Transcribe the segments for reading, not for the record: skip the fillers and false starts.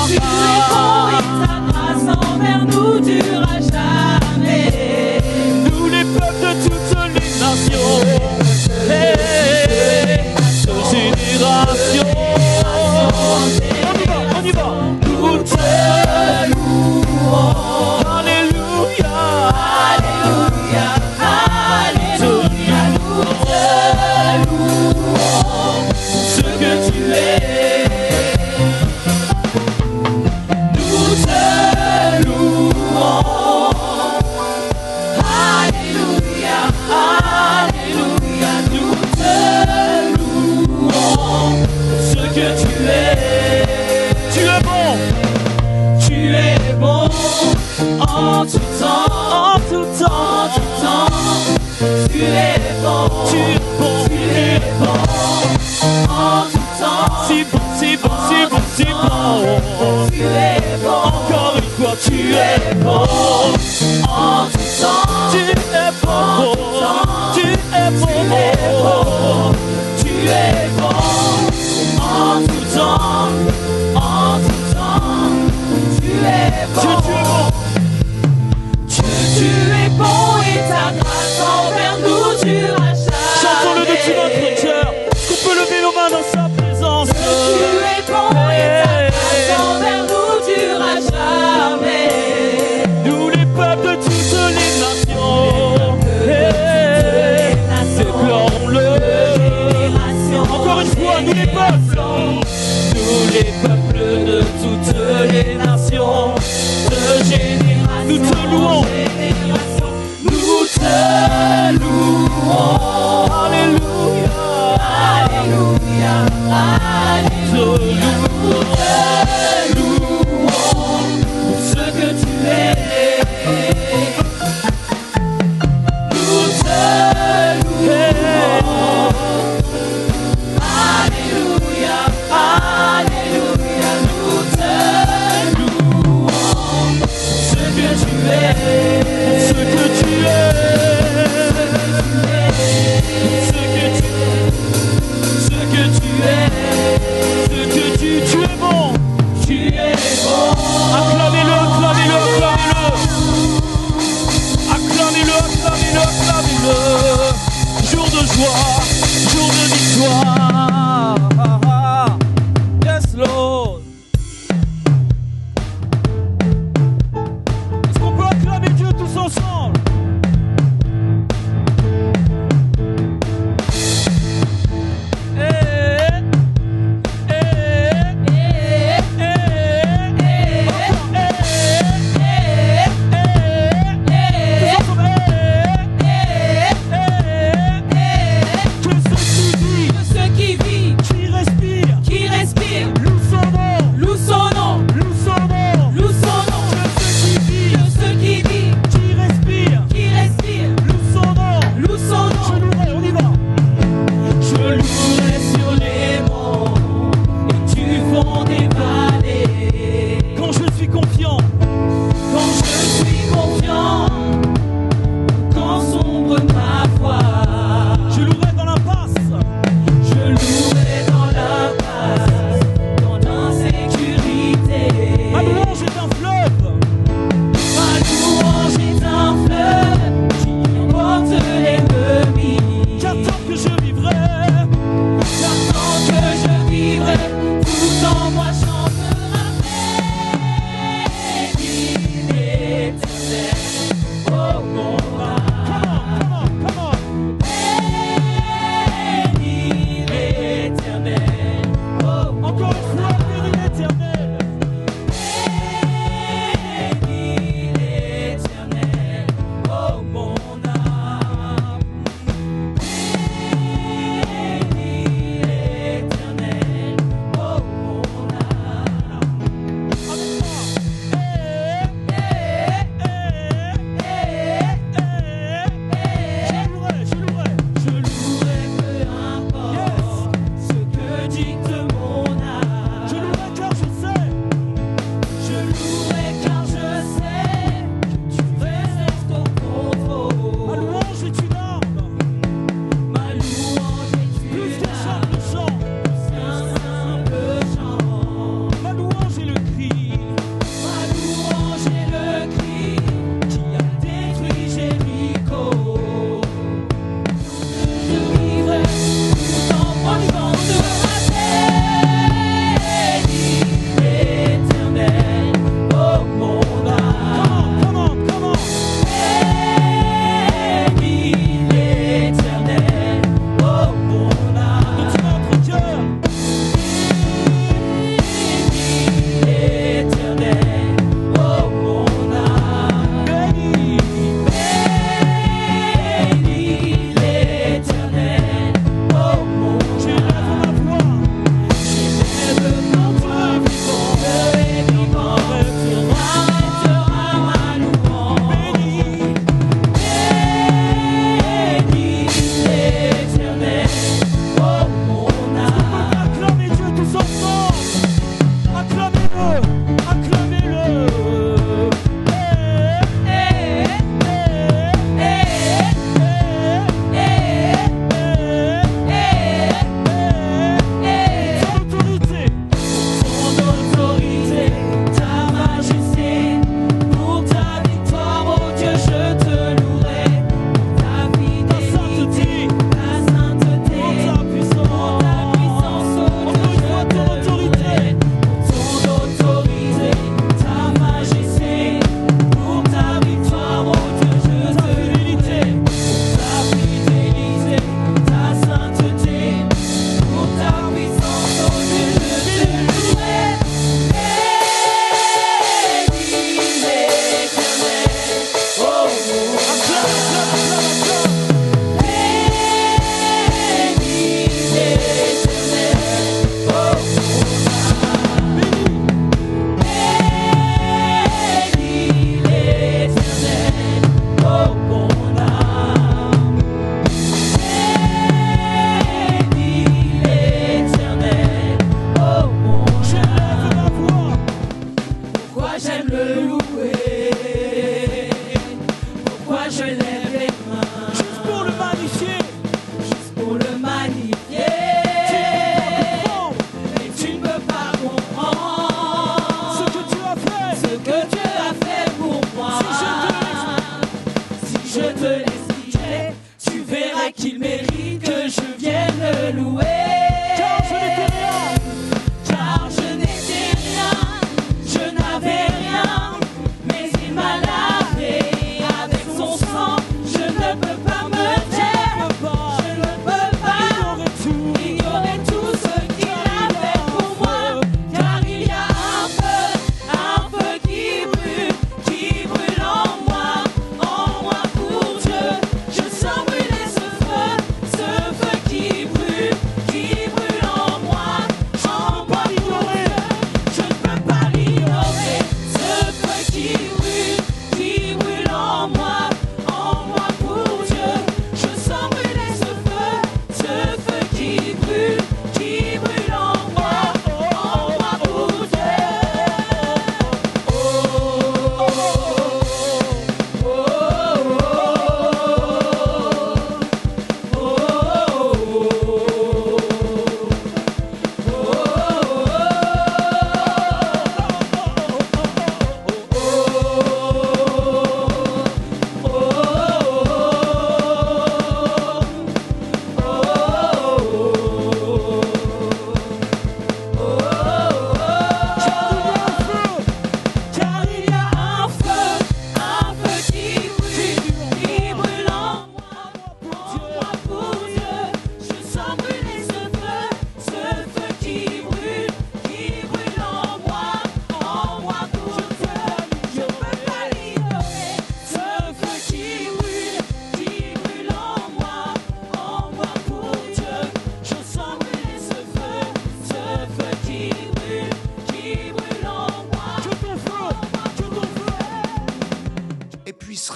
Tu es bon et ta grâce envers nous durera jamais. Nous les peuples de toutes les nations, de génération. On y va. Nous te louons. Alléluia. Alléluia, Alléluia, nous te louons pour ce que tu es. Nous te louons. Alléluia, Alléluia, nous te louons pour ce que tu es. Tu es bon. Tu es bon en tout temps, En tout temps. en tout temps. Tu es bon, Tu es bon. tu es bon en tout temps. Si bon, si bon, si bon, si bon. Tu es bon, Encore une fois, tu es bon en tout temps. Tu es bon. Tu es bon. Tu es bon en tout temps, en tout temps. Tu es bon. Dieu, tu es bon. Dieu, tu es bon et ta grâce envers nous durera jamais. Chantons-le de tout notre cœur. Est-ce qu'on peut lever nos mains dans sa présence? Tu es bon et ta grâce envers nous durera jamais. Nous les peuples de toutes les nations, déplorons-le. Encore une fois, nous les peuples. Nous les peuples de toutes les nations, de génération Nous te louons. en génération, nous te louons. Alléluia. Alléluia, Alléluia, nous te louons pour ce que tu es. Nous te louons. Alléluia, Alléluia,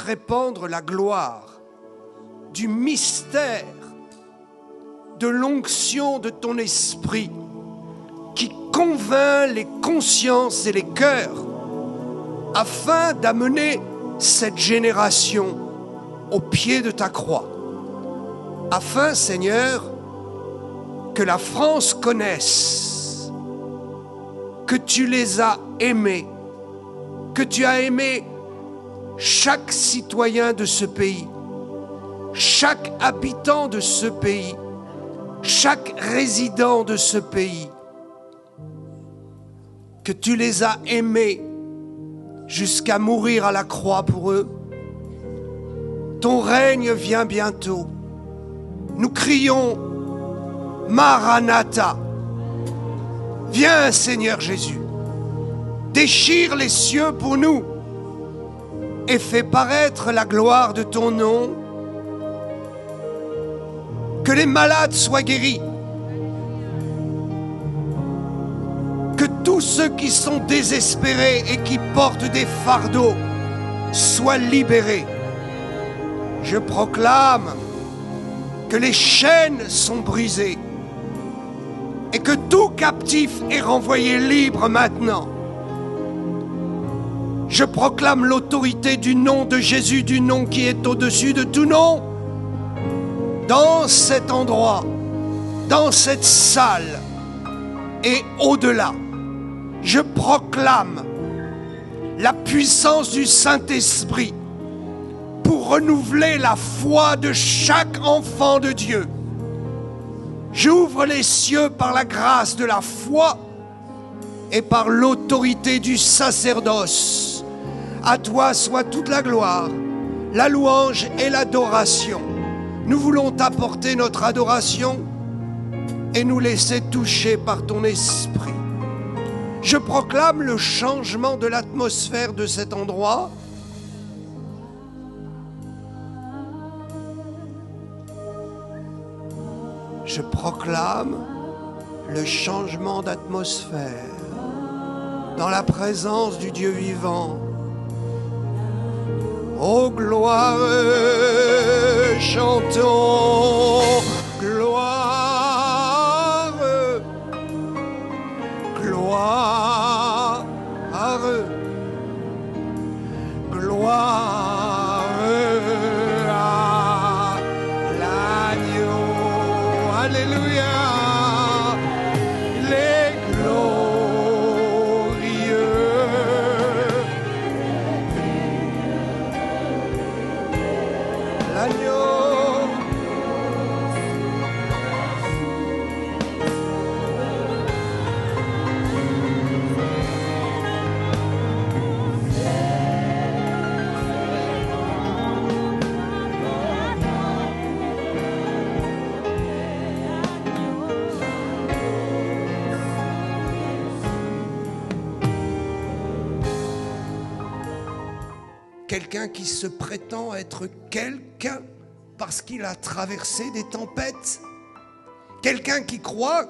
répandre la gloire du mystère de l'onction de ton esprit qui convainc les consciences et les cœurs afin d'amener cette génération au pied de ta croix. Afin, Seigneur, que la France connaisse que tu les as aimés, que tu as aimé chaque citoyen de ce pays, chaque habitant de ce pays, chaque résident de ce pays, que tu les as aimés jusqu'à mourir à la croix pour eux. Ton règne vient bientôt. Nous crions Maranatha. Viens, Seigneur Jésus. Déchire les cieux pour nous et fais paraître la gloire de ton nom. Que les malades soient guéris. Que tous ceux qui sont désespérés et qui portent des fardeaux soient libérés. Je proclame que les chaînes sont brisées et que tout captif est renvoyé libre maintenant. Je proclame l'autorité du nom de Jésus, du nom qui est au-dessus de tout nom, dans cet endroit, dans cette salle et au-delà. Je proclame la puissance du Saint-Esprit pour renouveler la foi de chaque enfant de Dieu. J'ouvre les cieux par la grâce de la foi et par l'autorité du sacerdoce. À toi soit toute la gloire, la louange et l'adoration. Nous voulons t'apporter notre adoration et nous laisser toucher par ton esprit. Je proclame le changement de l'atmosphère de cet endroit. Je proclame le changement d'atmosphère dans la présence du Dieu vivant. Oh gloire, chantons, gloire, gloire, gloire à l'agneau. Alléluia, les glorieux. L'agneau. Quelqu'un qui se prétend être quelqu'un parce qu'il a traversé des tempêtes. Quelqu'un qui croit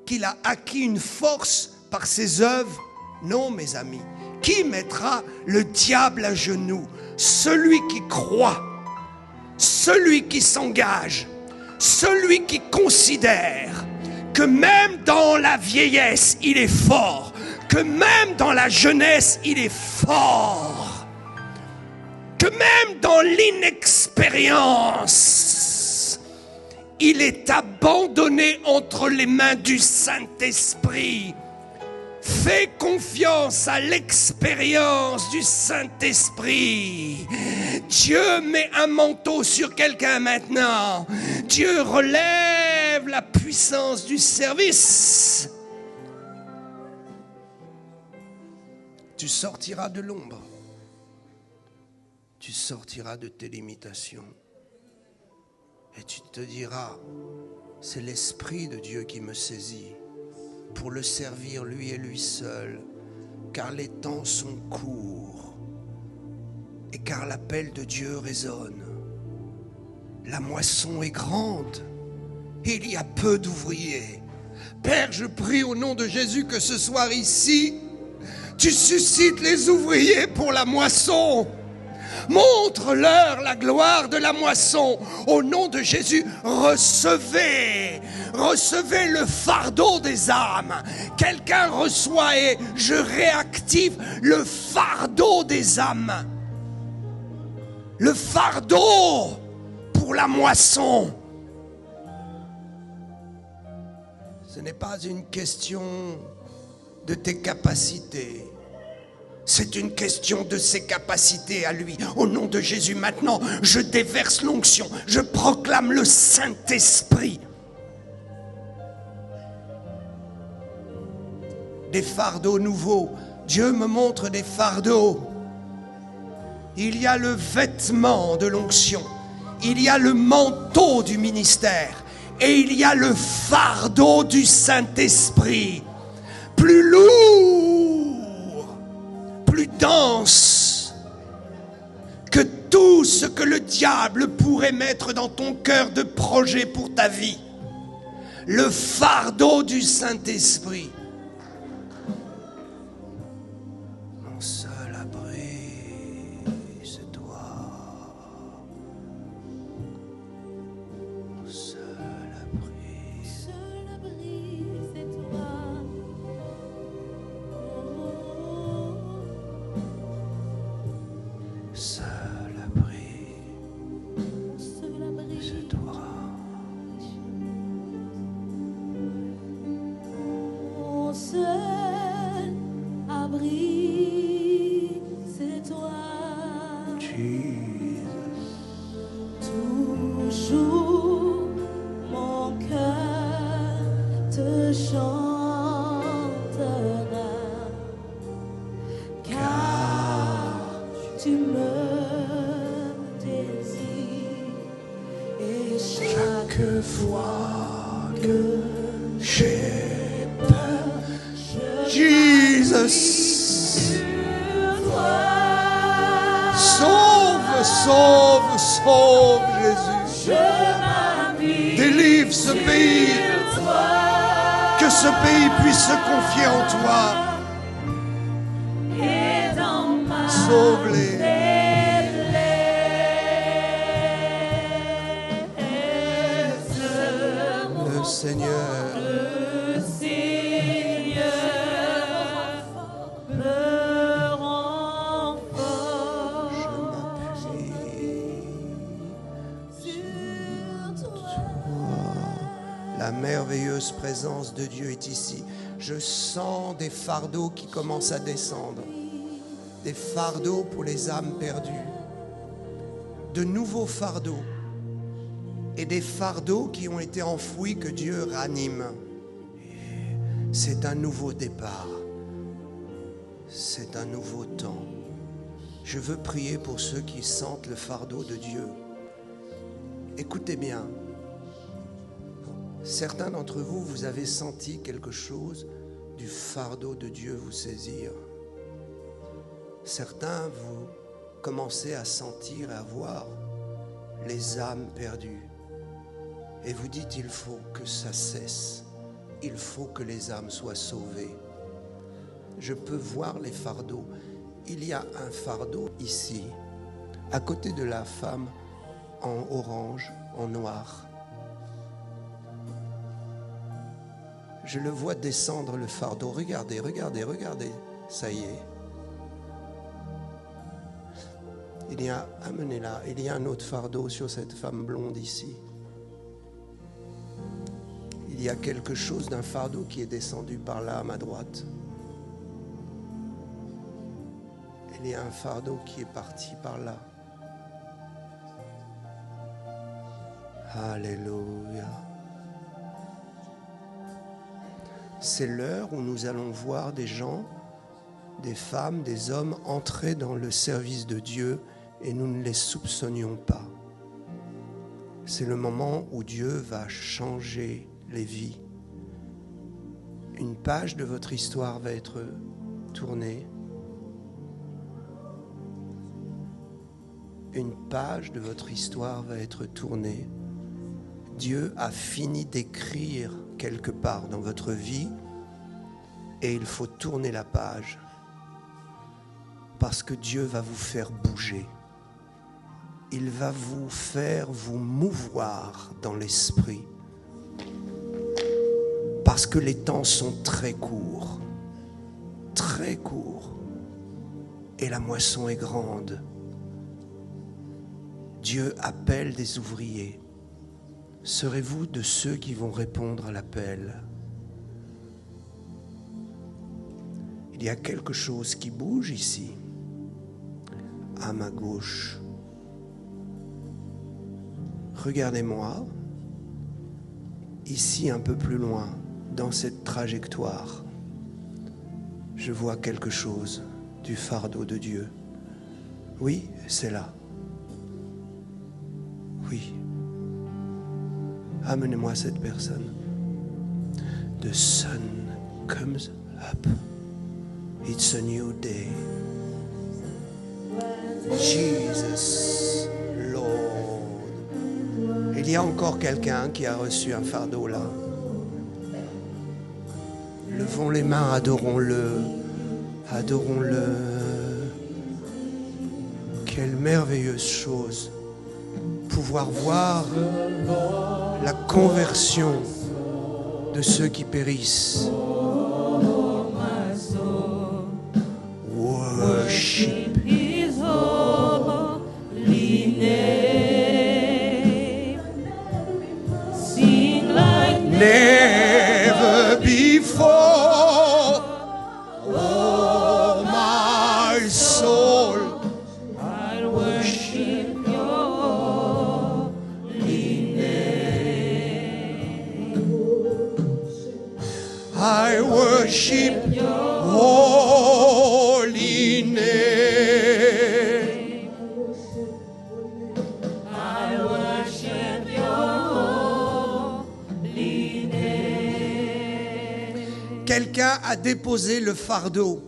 qu'il a acquis une force par ses œuvres. Non, mes amis. Qui mettra le diable à genoux? Celui qui croit, celui qui s'engage, celui qui considère que même dans la vieillesse, il est fort, que même dans la jeunesse, il est fort. Que même dans l'inexpérience, il est abandonné entre les mains du Saint-Esprit. Fais confiance à l'expérience du Saint-Esprit. Dieu met un manteau sur quelqu'un maintenant. Dieu relève la puissance du service. Tu sortiras de l'ombre. Tu sortiras de tes limitations et tu te diras, c'est l'Esprit de Dieu qui me saisit pour le servir lui et lui seul, car les temps sont courts et car l'appel de Dieu résonne. La moisson est grande et il y a peu d'ouvriers. Père, je prie au nom de Jésus que ce soir ici, tu suscites les ouvriers pour la moisson. Montre-leur la gloire de la moisson. Au nom de Jésus, recevez le fardeau des âmes. Quelqu'un reçoit et je réactive le fardeau des âmes. Le fardeau pour la moisson. Ce n'est pas une question de tes capacités. C'est une question de ses capacités à lui. Au nom de Jésus, maintenant, je déverse l'onction. Je proclame le Saint-Esprit. Des fardeaux nouveaux. Dieu me montre des fardeaux. Il y a le vêtement de l'onction. Il y a le manteau du ministère. Et il y a le fardeau du Saint-Esprit. Plus lourd, plus dense que tout ce que le diable pourrait mettre dans ton cœur de projet pour ta vie. Le fardeau du Saint-Esprit. Mon seul abri, c'est toi. Mon seul abri. Seul abri, c'est toi. Seul abri, Seul abri, c'est toi. mon seul abri, c'est toi. Jesus. Toujours mon cœur te chantera, car tu me désires et chaque Chaque fois que j'ai peur, Jesus, sauve, sauve, sauve, Jésus. Délivre ce pays, que ce pays puisse se confier en toi. Sauve-les. Le Seigneur, je m'appuie. La merveilleuse présence de Dieu est ici. Je sens des fardeaux qui commencent à descendre. Des fardeaux pour les âmes perdues. De nouveaux fardeaux. Et des fardeaux qui ont été enfouis que Dieu ranime. C'est un nouveau départ. C'est un nouveau temps. Je veux prier pour ceux qui sentent le fardeau de Dieu. Écoutez bien. Certains d'entre vous, vous avez senti quelque chose du fardeau de Dieu vous saisir. Certains, vous commencez à sentir et à voir les âmes perdues. Et vous dites, il faut que ça cesse. Il faut que les âmes soient sauvées. Je peux voir les fardeaux. Il y a un fardeau ici, à côté de la femme en orange, en noir. Je le vois descendre le fardeau. Regardez, regardez, regardez. Ça y est. Amenez-la. Il y a un autre fardeau sur cette femme blonde ici. Il y a quelque chose d'un fardeau qui est descendu par là à ma droite. Il y a un fardeau qui est parti par là. Alléluia. C'est l'heure où nous allons voir des gens, des femmes, des hommes entrer dans le service de Dieu et nous ne les soupçonnions pas. C'est le moment où Dieu va changer les vies. Une page de votre histoire va être tournée. Une page de votre histoire va être tournée. Dieu a fini d'écrire quelque part dans votre vie et il faut tourner la page parce que Dieu va vous faire bouger. il va vous faire vous mouvoir dans l'esprit. Parce que les temps sont très courts. Très courts. Et la moisson est grande. Dieu appelle des ouvriers. Serez-vous de ceux qui vont répondre à l'appel? Il y a quelque chose qui bouge ici, à ma gauche. Regardez-moi, ici un peu plus loin, dans cette trajectoire, je vois quelque chose du fardeau de Dieu. Oui, c'est là. Oui. Amenez-moi cette personne. The sun comes up. It's a new day. Jesus, Lord. Il y a encore quelqu'un qui a reçu un fardeau là. Levons les mains, adorons-le. Adorons-le. Quelle merveilleuse chose. Pouvoir voir la conversion de ceux qui périssent. Worship His holy name. Sing like never before. Oh, my soul, I worship your holy name. I worship holy name. I worship your holy name. Quelqu'un a déposé le fardeau.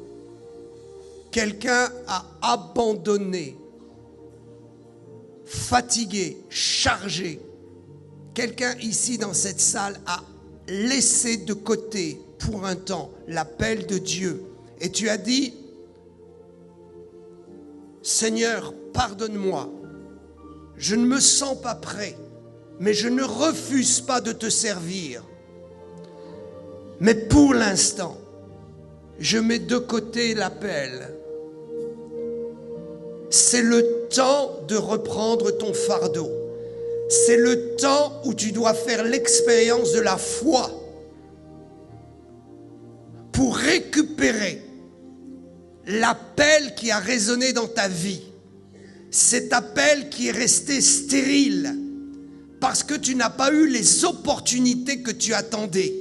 Quelqu'un a abandonné, fatigué, chargé. Quelqu'un ici dans cette salle a laissé de côté pour un temps l'appel de Dieu. Et tu as dit, Seigneur, pardonne-moi. Je ne me sens pas prêt, mais je ne refuse pas de te servir. Mais pour l'instant, je mets de côté l'appel. C'est le temps de reprendre ton fardeau. C'est le temps où tu dois faire l'expérience de la foi pour récupérer l'appel qui a résonné dans ta vie. Cet appel qui est resté stérile parce que tu n'as pas eu les opportunités que tu attendais.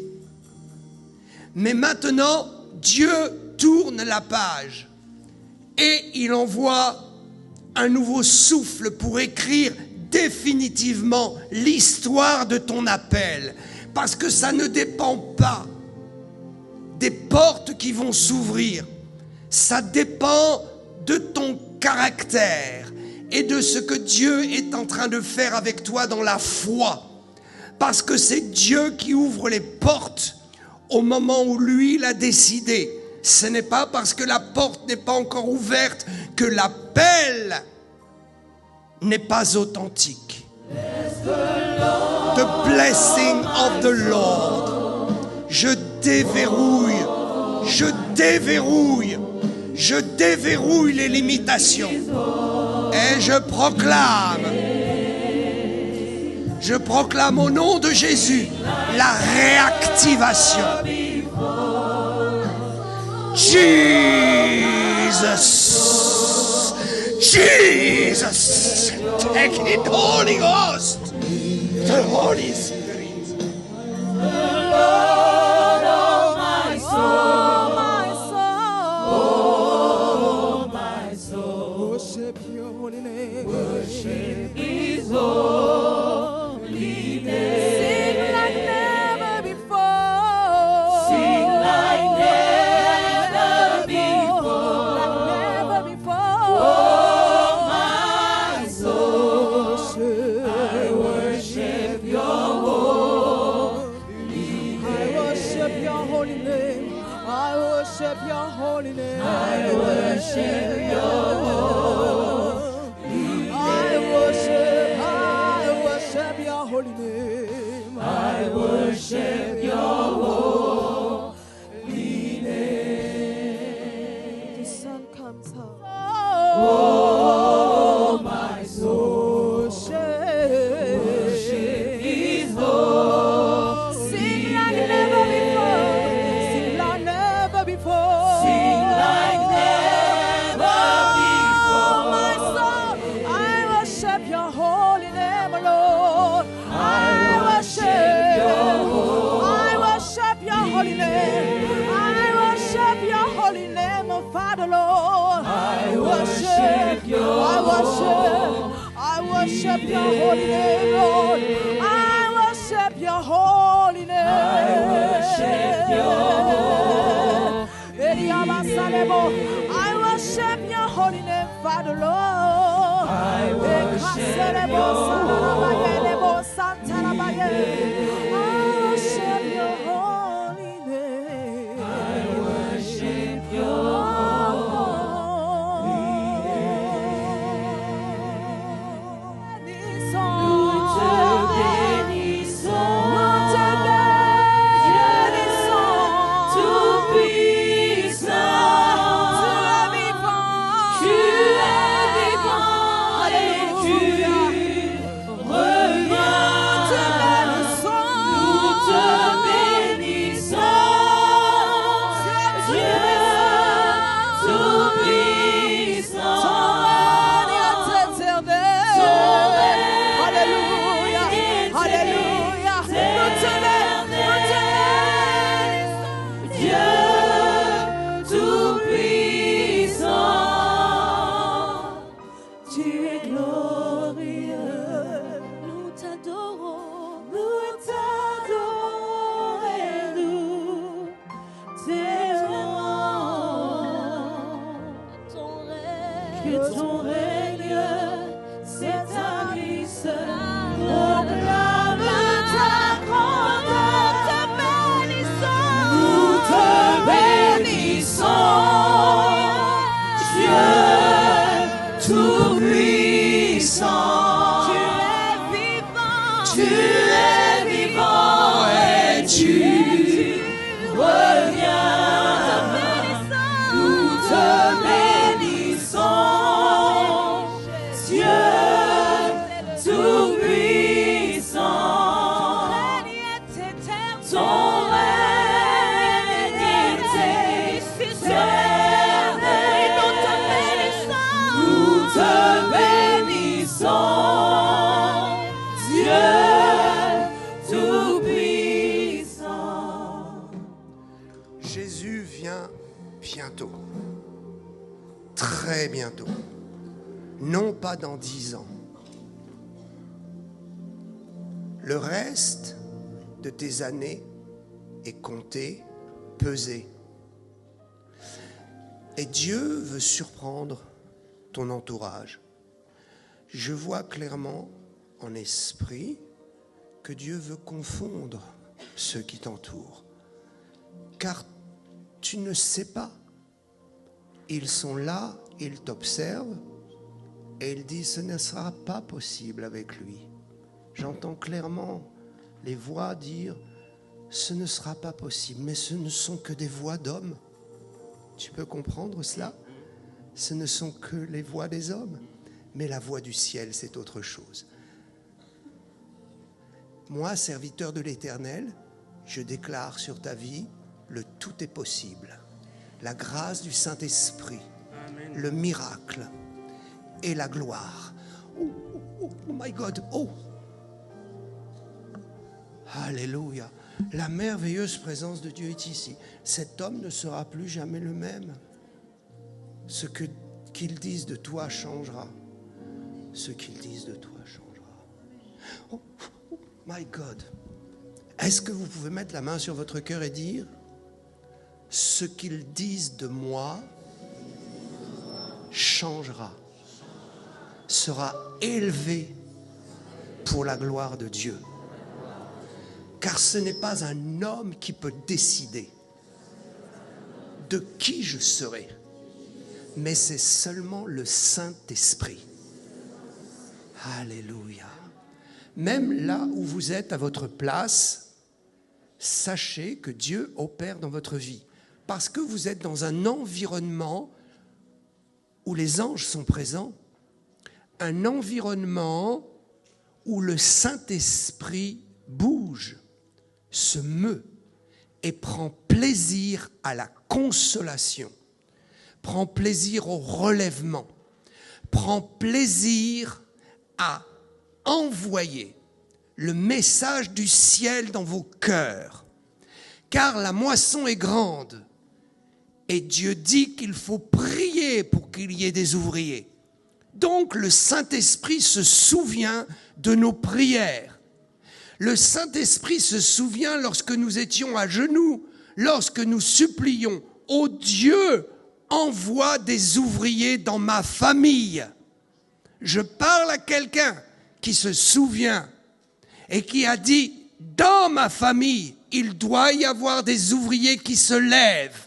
Mais maintenant, Dieu tourne la page et il envoie un nouveau souffle pour écrire définitivement l'histoire de ton appel. Parce que ça ne dépend pas des portes qui vont s'ouvrir. Ça dépend de ton caractère et de ce que Dieu est en train de faire avec toi dans la foi. Parce que c'est Dieu qui ouvre les portes au moment où lui l'a décidé. Ce n'est pas parce que la porte n'est pas encore ouverte que l'appel n'est pas authentique. The blessing of the Lord. Je déverrouille les limitations. Et je proclame au nom de Jésus la réactivation. Jesus, take it, Holy Ghost, the Holy Spirit. Lord of my soul, oh my soul, Worship your holy name. worship His holy name. Sing like never before. Sing like never before. Like never before. Oh my soul, I worship your holy I worship your holy name. I worship your holy name. I worship your holy I worship your holy name. I worship your holy name. The sun comes up. Oh, my soul, Worship His holy Sing like never before. Sing like never before. Sing like never before. My soul, I worship your holy name, Lord. I worship your holy name. I worship your holy name, oh Father, Lord. I worship your holy name, Lord. I worship your holy name. I worship your holy name, Father, Lord. I worship your holy name. I worship your Jésus vient bientôt, très bientôt, non pas dans 10 ans. Le reste de tes années est compté, pesé. Et Dieu veut surprendre ton entourage. Je vois clairement en esprit que Dieu veut confondre ceux qui t'entourent. Car tu ne sais pas. Ils sont là, ils t'observent et ils disent ce ne sera pas possible avec lui. J'entends clairement les voix dire ce ne sera pas possible, mais ce ne sont que des voix d'hommes. Tu peux comprendre cela? Ce ne sont que les voix des hommes, mais la voix du ciel, c'est autre chose. Moi, serviteur de l'Éternel, je déclare sur ta vie, le tout est possible. La grâce du Saint-Esprit, le miracle et la gloire. Oh, oh, oh, oh my God, oh! Alléluia. La merveilleuse présence de Dieu est ici. Cet homme ne sera plus jamais le même. Ce qu'ils disent de toi changera. Ce qu'ils disent de toi changera. Oh, oh my God. Est-ce que vous pouvez mettre la main sur votre cœur et dire ce qu'ils disent de moi changera, sera élevé pour la gloire de Dieu. Car ce n'est pas un homme qui peut décider de qui je serai, mais c'est seulement le Saint-Esprit. Alléluia. Même là où vous êtes à votre place, sachez que Dieu opère dans votre vie. Parce que vous êtes dans un environnement où les anges sont présents, un environnement où le Saint-Esprit bouge, se meut et prend plaisir à la consolation, prend plaisir au relèvement, prend plaisir à envoyer le message du ciel dans vos cœurs. Car la moisson est grande et Dieu dit qu'il faut prier pour qu'il y ait des ouvriers. Donc le Saint-Esprit se souvient de nos prières. Le Saint-Esprit se souvient lorsque nous étions à genoux, lorsque nous supplions « Oh Dieu, envoie des ouvriers dans ma famille ». Je parle à quelqu'un qui se souvient et qui a dit « Dans ma famille, il doit y avoir des ouvriers qui se lèvent.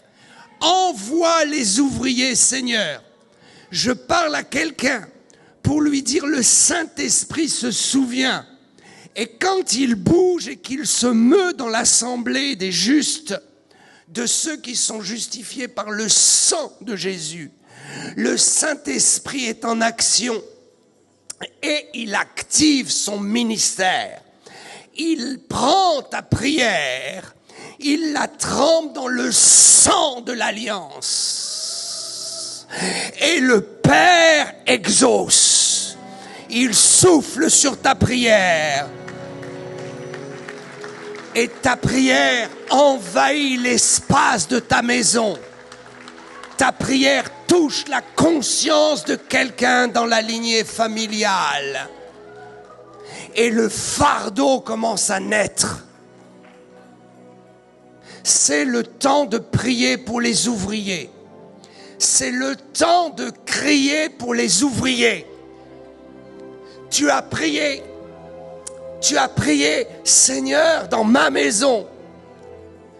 Envoie les ouvriers, Seigneur ». Je parle à quelqu'un pour lui dire le Saint-Esprit se souvient. Et quand il bouge et qu'il se meut dans l'assemblée des justes, de ceux qui sont justifiés par le sang de Jésus, le Saint-Esprit est en action et il active son ministère. Il prend ta prière, il la trempe dans le sang de l'alliance. Et le Père exauce. Il souffle sur ta prière. Et ta prière envahit l'espace de ta maison. Ta prière touche la conscience de quelqu'un dans la lignée familiale. Et le fardeau commence à naître. C'est le temps de prier pour les ouvriers. C'est le temps de crier pour les ouvriers. Tu as prié, Seigneur, dans ma maison,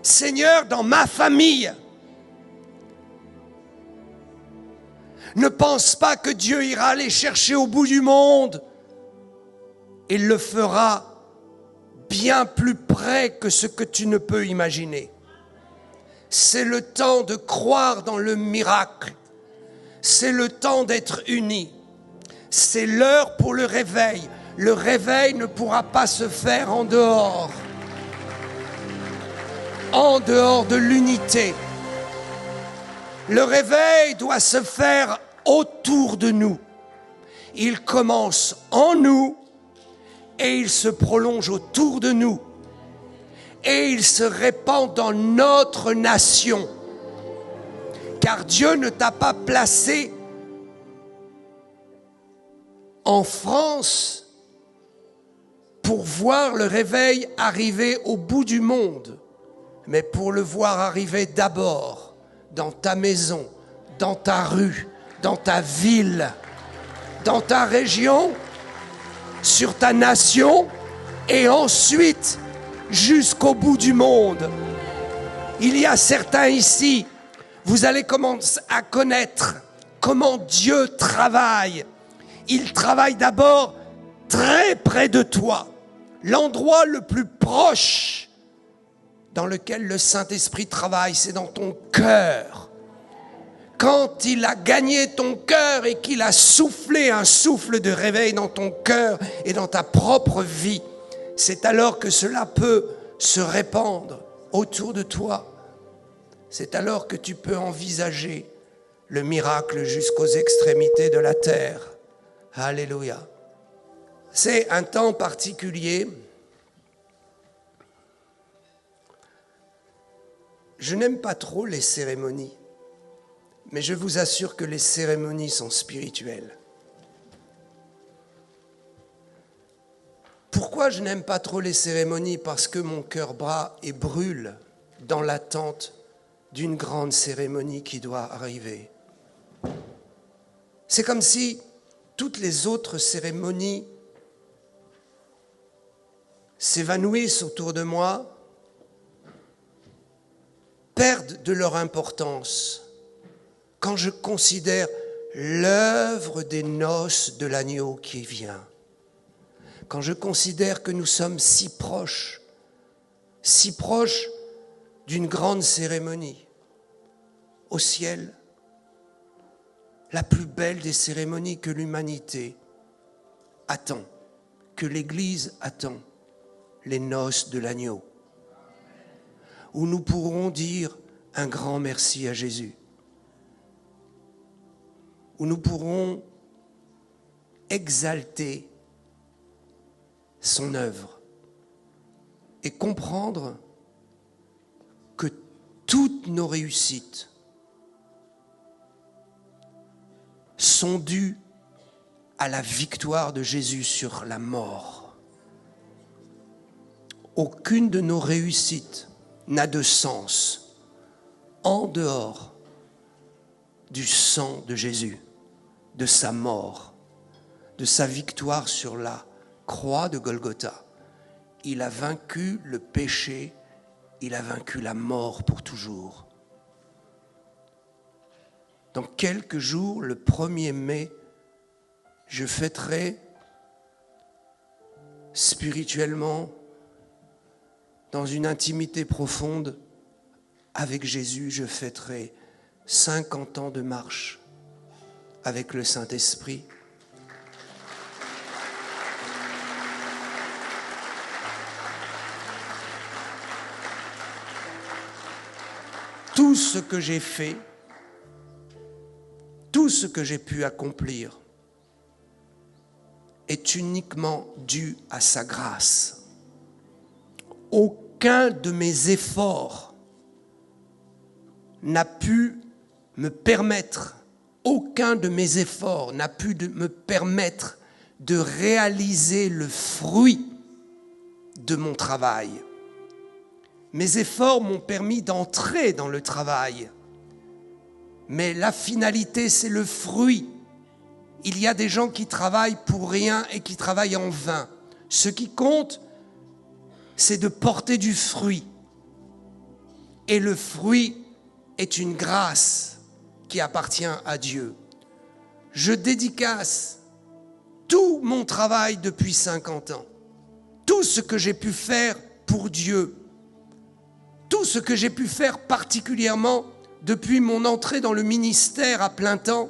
Seigneur, dans ma famille. Ne pense pas que Dieu ira les chercher au bout du monde. Il le fera bien plus près que ce que tu ne peux imaginer. C'est le temps de croire dans le miracle. C'est le temps d'être unis. C'est l'heure pour le réveil. Le réveil ne pourra pas se faire en dehors de l'unité. Le réveil doit se faire autour de nous. Il commence en nous et il se prolonge autour de nous. Et il se répand dans notre nation. Car Dieu ne t'a pas placé en France pour voir le réveil arriver au bout du monde, mais pour le voir arriver d'abord dans ta maison, dans ta rue, dans ta ville, dans ta région, sur ta nation et ensuite jusqu'au bout du monde. Il y a certains ici, vous allez commencer à connaître comment Dieu travaille. Il travaille d'abord très près de toi. L'endroit le plus proche dans lequel le Saint-Esprit travaille, c'est dans ton cœur. Quand il a gagné ton cœur et qu'il a soufflé un souffle de réveil dans ton cœur et dans ta propre vie, c'est alors que cela peut se répandre autour de toi. C'est alors que tu peux envisager le miracle jusqu'aux extrémités de la terre. Alléluia. C'est un temps particulier. Je n'aime pas trop les cérémonies, mais je vous assure que les cérémonies sont spirituelles. Pourquoi je n'aime pas trop les cérémonies? Parce que mon cœur bat et brûle dans l'attente d'une grande cérémonie qui doit arriver. C'est comme si toutes les autres cérémonies s'évanouissent autour de moi, perdent de leur importance quand je considère l'œuvre des noces de l'agneau qui vient. quand je considère que nous sommes si proches d'une grande cérémonie au ciel, la plus belle des cérémonies que l'humanité attend, que l'Église attend, les noces de l'agneau, où nous pourrons dire un grand merci à Jésus, où nous pourrons exalter son œuvre et comprendre que toutes nos réussites sont dues à la victoire de Jésus sur la mort. Aucune de nos réussites n'a de sens en dehors du sang de Jésus, de sa mort, de sa victoire sur la croix de Golgotha. Il a vaincu le péché, il a vaincu la mort pour toujours. Dans quelques jours, le 1er mai, je fêterai spirituellement, dans une intimité profonde, avec Jésus, je fêterai 50 ans de marche avec le Saint-Esprit. Tout ce que j'ai fait, tout ce que j'ai pu accomplir est uniquement dû à sa grâce. Aucun de mes efforts n'a pu me permettre, de réaliser le fruit de mon travail. Mes efforts m'ont permis d'entrer dans le travail, mais la finalité, c'est le fruit. Il y a des gens qui travaillent pour rien et qui travaillent en vain. Ce qui compte, c'est de porter du fruit. Et le fruit est une grâce qui appartient à Dieu. Je dédicace tout mon travail depuis 50 ans, tout ce que j'ai pu faire pour Dieu, tout ce que j'ai pu faire particulièrement depuis mon entrée dans le ministère à plein temps.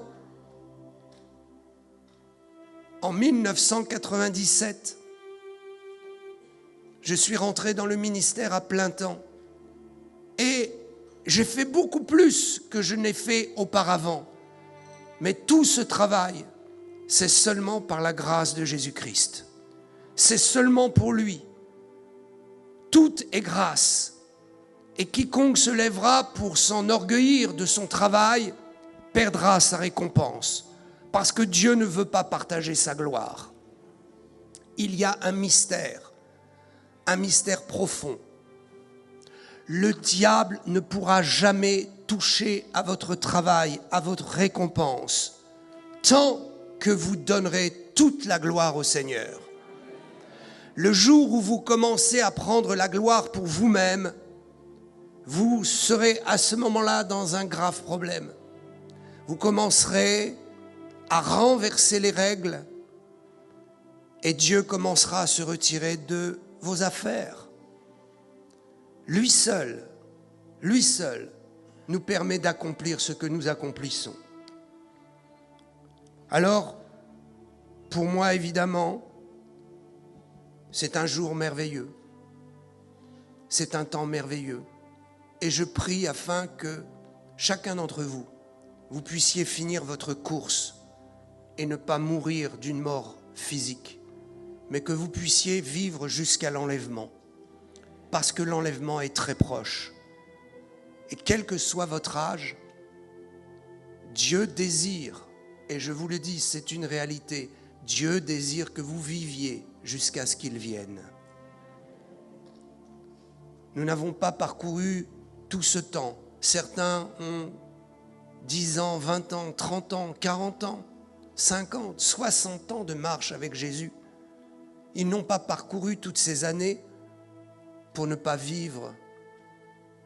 En 1997, je suis rentré dans le ministère à plein temps et j'ai fait beaucoup plus que je n'ai fait auparavant. Mais tout ce travail, c'est seulement par la grâce de Jésus-Christ. C'est seulement pour lui. Tout est grâce. Et quiconque se lèvera pour s'enorgueillir de son travail perdra sa récompense. Parce que Dieu ne veut pas partager sa gloire. Il y a un mystère profond. Le diable ne pourra jamais toucher à votre travail, à votre récompense, tant que vous donnerez toute la gloire au Seigneur. Le jour où vous commencez à prendre la gloire pour vous-même, vous serez à ce moment-là dans un grave problème. Vous commencerez à renverser les règles et Dieu commencera à se retirer de vos affaires. Lui seul nous permet d'accomplir ce que nous accomplissons. Alors, pour moi, évidemment, c'est un jour merveilleux. C'est un temps merveilleux. Et je prie afin que chacun d'entre vous, vous puissiez finir votre course et ne pas mourir d'une mort physique, mais que vous puissiez vivre jusqu'à l'enlèvement. Parce que l'enlèvement est très proche. Et quel que soit votre âge, Dieu désire, et je vous le dis, c'est une réalité, Dieu désire que vous viviez jusqu'à ce qu'il vienne. Nous n'avons pas parcouru tout ce temps. Certains ont 10 ans, 20 ans, 30 ans, 40 ans, 50, 60 ans de marche avec Jésus. Ils n'ont pas parcouru toutes ces années pour ne pas vivre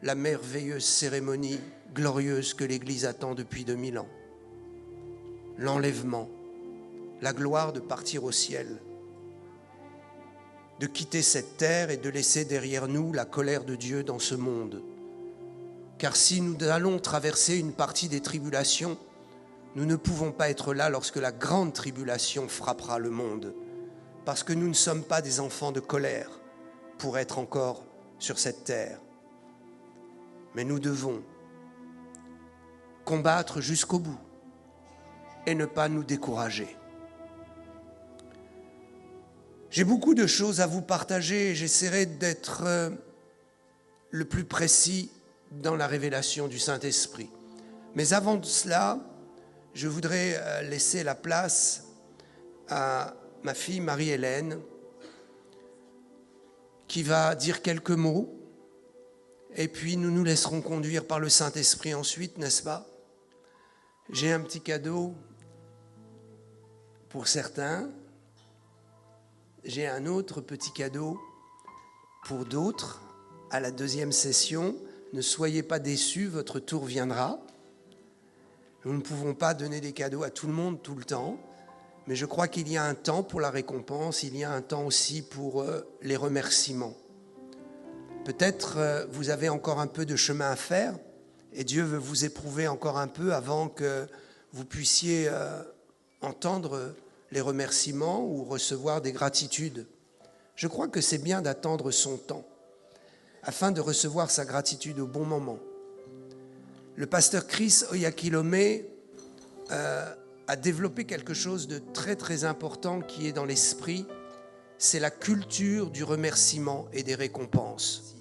la merveilleuse cérémonie glorieuse que l'Église attend depuis 2000 ans. L'enlèvement, la gloire de partir au ciel. de quitter cette terre et de laisser derrière nous la colère de Dieu dans ce monde. Car si nous allons traverser une partie des tribulations, nous ne pouvons pas être là lorsque la grande tribulation frappera le monde, parce que nous ne sommes pas des enfants de colère pour être encore sur cette terre. Mais nous devons combattre jusqu'au bout et ne pas nous décourager. J'ai beaucoup de choses à vous partager et j'essaierai d'être le plus précis dans la révélation du Saint-Esprit. Mais avant cela, je voudrais laisser la place à ma fille Marie-Hélène qui va dire quelques mots et puis nous nous laisserons conduire par le Saint-Esprit ensuite, n'est-ce pas? J'ai un petit cadeau pour certains. J'ai un autre petit cadeau pour d'autres à la deuxième session. Ne soyez pas déçus, votre tour viendra. Nous ne pouvons pas donner des cadeaux à tout le monde tout le temps, mais je crois qu'il y a un temps pour la récompense, il y a un temps aussi pour les remerciements. Peut-être vous avez encore un peu de chemin à faire et Dieu veut vous éprouver encore un peu avant que vous puissiez entendre les remerciements ou recevoir des gratitudes. Je crois que c'est bien d'attendre son temps afin de recevoir sa gratitude au bon moment. Le pasteur Chris Oyakhilome a développé quelque chose de très très important qui est dans l'esprit, c'est la culture du remerciement et des récompenses.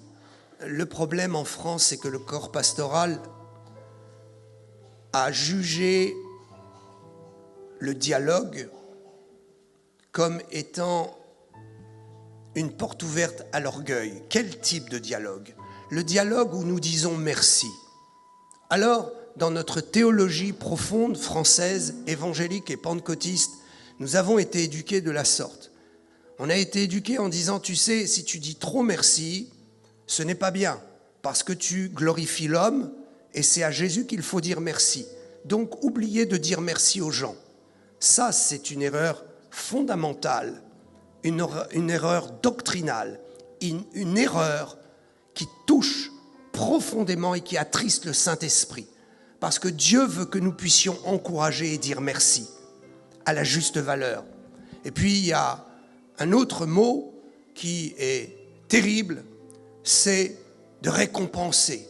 Le problème en France, c'est que le corps pastoral a jugé le dialogue comme étant une porte ouverte à l'orgueil. Quel type de dialogue? Le dialogue où nous disons merci. Alors, dans notre théologie profonde française, évangélique et pentecôtiste, nous avons été éduqués de la sorte. On a été éduqués en disant, tu sais, si tu dis trop merci, ce n'est pas bien, parce que tu glorifies l'homme et c'est à Jésus qu'il faut dire merci. Donc, oubliez de dire merci aux gens. Ça, c'est une erreur fondamentale, une erreur doctrinale, une erreur qui touche profondément et qui attriste le Saint-Esprit. Parce que Dieu veut que nous puissions encourager et dire merci à la juste valeur. Et puis, il y a un autre mot qui est terrible, c'est de récompenser.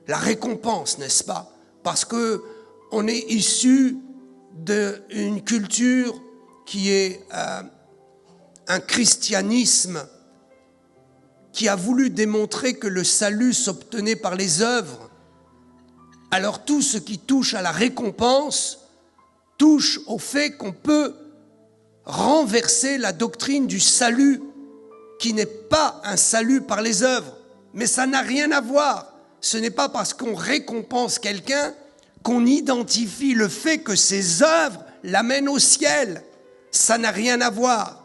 La récompense, n'est-ce pas? Parce qu'on est issu d'une culture qui est un christianisme qui a voulu démontrer que le salut s'obtenait par les œuvres. Alors tout ce qui touche à la récompense touche au fait qu'on peut renverser la doctrine du salut, qui n'est pas un salut par les œuvres. Mais ça n'a rien à voir. Ce n'est pas parce qu'on récompense quelqu'un qu'on identifie le fait que ses œuvres l'amènent au ciel. Ça n'a rien à voir.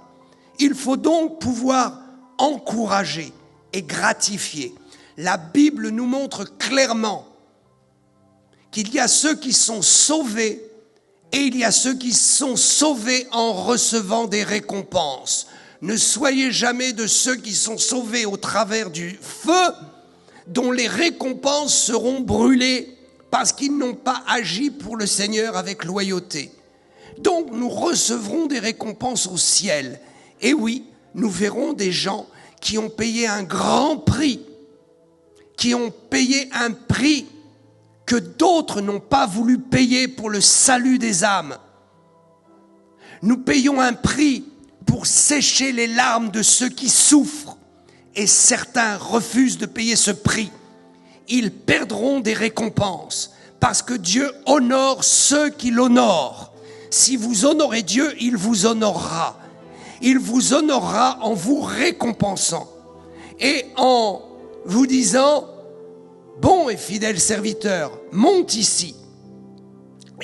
Il faut donc pouvoir encourager et gratifier. La Bible nous montre clairement qu'il y a ceux qui sont sauvés et il y a ceux qui sont sauvés en recevant des récompenses. Ne soyez jamais de ceux qui sont sauvés au travers du feu, dont les récompenses seront brûlées parce qu'ils n'ont pas agi pour le Seigneur avec loyauté. Donc nous recevrons des récompenses au ciel. Et oui, nous verrons des gens qui ont payé un grand prix, qui ont payé un prix que d'autres n'ont pas voulu payer pour le salut des âmes. Nous payons un prix pour sécher les larmes de ceux qui souffrent, et certains refusent de payer ce prix. Ils perdront des récompenses, parce que Dieu honore ceux qui l'honorent. Si vous honorez Dieu, il vous honorera. Il vous honorera en vous récompensant et en vous disant, bon et fidèle serviteur, monte ici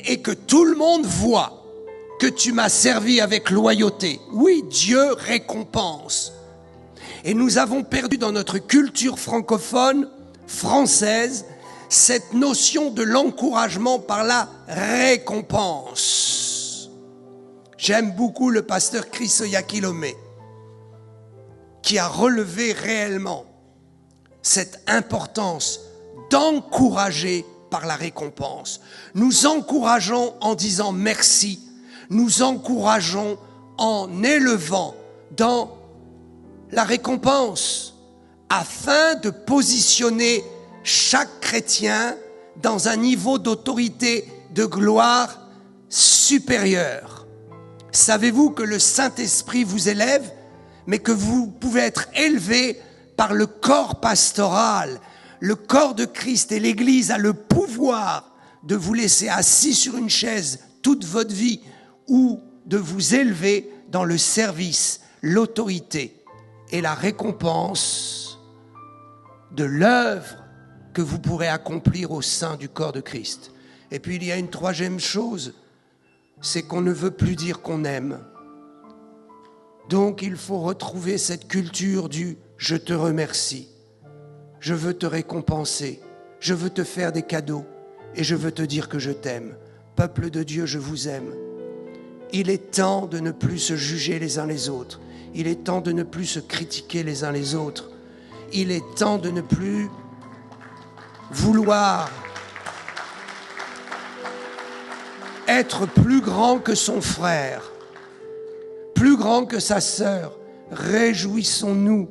et que tout le monde voit que tu m'as servi avec loyauté. Oui, Dieu récompense. Et nous avons perdu dans notre culture francophone, française, cette notion de l'encouragement par la récompense. J'aime beaucoup le pasteur Chris Oyakhilome, qui a relevé réellement cette importance d'encourager par la récompense. Nous encourageons en disant merci. Nous encourageons en élevant dans la récompense afin de positionner chaque chrétien dans un niveau d'autorité, de gloire supérieur. Savez-vous que le Saint-Esprit vous élève, mais que vous pouvez être élevé par le corps pastoral. Le corps de Christ et l'Église a le pouvoir de vous laisser assis sur une chaise toute votre vie ou de vous élever dans le service, l'autorité et la récompense de l'œuvre que vous pourrez accomplir au sein du corps de Christ. Et puis il y a une troisième chose, c'est qu'on ne veut plus dire qu'on aime. Donc il faut retrouver cette culture du « je te remercie ». Je veux te récompenser, je veux te faire des cadeaux et je veux te dire que je t'aime. Peuple de Dieu, je vous aime. Il est temps de ne plus se juger les uns les autres. Il est temps de ne plus se critiquer les uns les autres. Il est temps de ne plus vouloir être plus grand que son frère, plus grand que sa sœur. Réjouissons-nous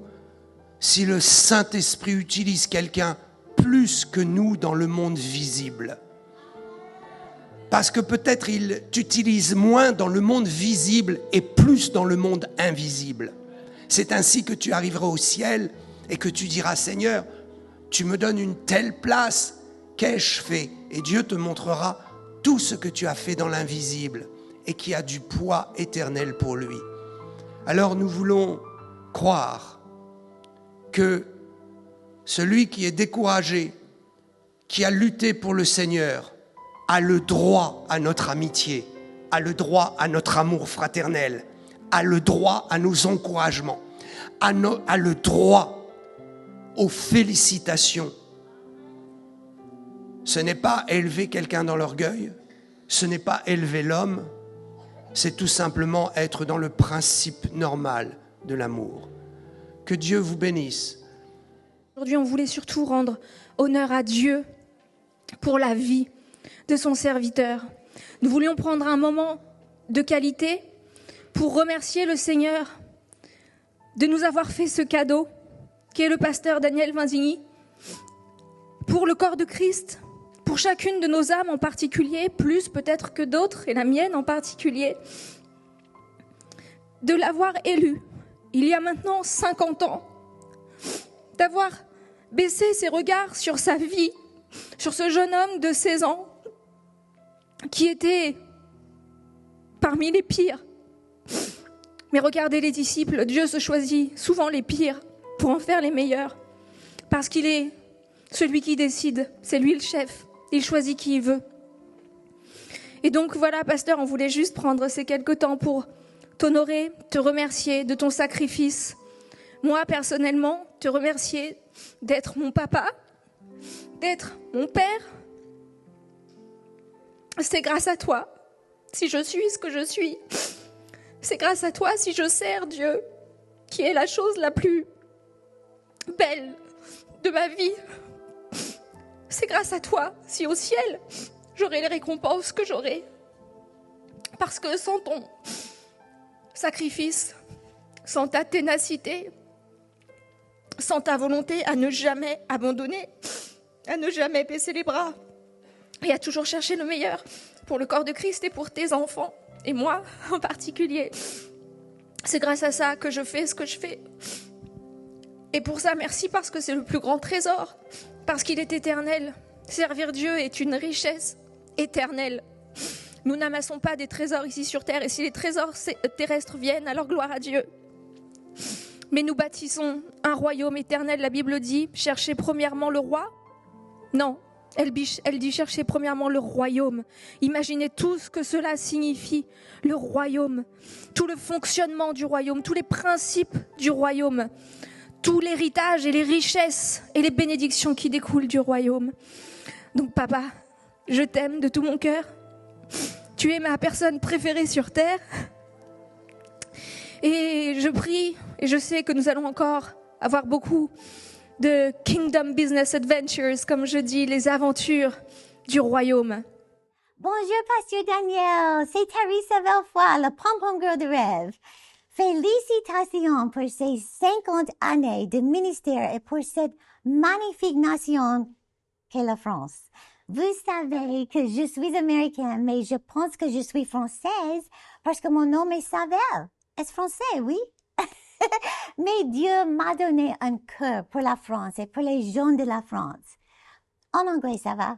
si le Saint-Esprit utilise quelqu'un plus que nous dans le monde visible. Parce que peut-être il t'utilise moins dans le monde visible et plus dans le monde invisible. C'est ainsi que tu arriveras au ciel et que tu diras « Seigneur, tu me donnes une telle place, qu'ai-je fait ?» Et Dieu te montrera tout ce que tu as fait dans l'invisible et qui a du poids éternel pour lui. Alors nous voulons croire que celui qui est découragé, qui a lutté pour le Seigneur, a le droit à notre amitié, a le droit à notre amour fraternel, a le droit à nos encouragements, a le droit aux félicitations. Ce n'est pas élever quelqu'un dans l'orgueil, ce n'est pas élever l'homme, c'est tout simplement être dans le principe normal de l'amour. Que Dieu vous bénisse. Aujourd'hui, on voulait surtout rendre honneur à Dieu pour la vie de son serviteur. Nous voulions prendre un moment de qualité pour remercier le Seigneur de nous avoir fait ce cadeau, qui est le pasteur Daniel Vinzigny, pour le corps de Christ, pour chacune de nos âmes en particulier, plus peut-être que d'autres, et la mienne en particulier, de l'avoir élu, il y a maintenant 50 ans, d'avoir baissé ses regards sur sa vie, sur ce jeune homme de 16 ans, qui était parmi les pires. Mais regardez les disciples, Dieu se choisit souvent les pires pour en faire les meilleurs, parce qu'il est celui qui décide, c'est lui le chef, il choisit qui il veut. Et donc voilà, pasteur, on voulait juste prendre ces quelques temps pour t'honorer, te remercier de ton sacrifice. Moi, personnellement, te remercier d'être mon papa, d'être mon père. C'est grâce à toi si je suis ce que je suis. C'est grâce à toi si je sers Dieu, qui est la chose la plus belle de ma vie. C'est grâce à toi si au ciel, j'aurai les récompenses que j'aurai. Parce que sans ton sacrifice, sans ta ténacité, sans ta volonté à ne jamais abandonner, à ne jamais baisser les bras et à toujours chercher le meilleur pour le corps de Christ et pour tes enfants, et moi en particulier. C'est grâce à ça que je fais ce que je fais. Et pour ça, merci, parce que c'est le plus grand trésor, parce qu'il est éternel. Servir Dieu est une richesse éternelle. Nous n'amassons pas des trésors ici sur terre, et si les trésors terrestres viennent, alors gloire à Dieu. Mais nous bâtissons un royaume éternel. La Bible dit, cherchez premièrement le roi. Non, elle dit cherchez premièrement le royaume. Imaginez tout ce que cela signifie, le royaume, tout le fonctionnement du royaume, tous les principes du royaume, tout l'héritage et les richesses et les bénédictions qui découlent du royaume. Donc papa, je t'aime de tout mon cœur. Tu es ma personne préférée sur terre. Et je prie et je sais que nous allons encore avoir beaucoup de Kingdom Business Adventures, comme je dis, les aventures du royaume. Bonjour, Pasteur Daniel. C'est Teresa Belfoy, la pom-pom girl de rêve. Félicitations pour ces 50 années de ministère et pour cette magnifique nation qu'est la France. Vous savez que je suis américaine, mais je pense que je suis française parce que mon nom est Savel. Est-ce français, oui? Mais Dieu m'a donné un cœur pour la France et pour les gens de la France. En anglais, ça va?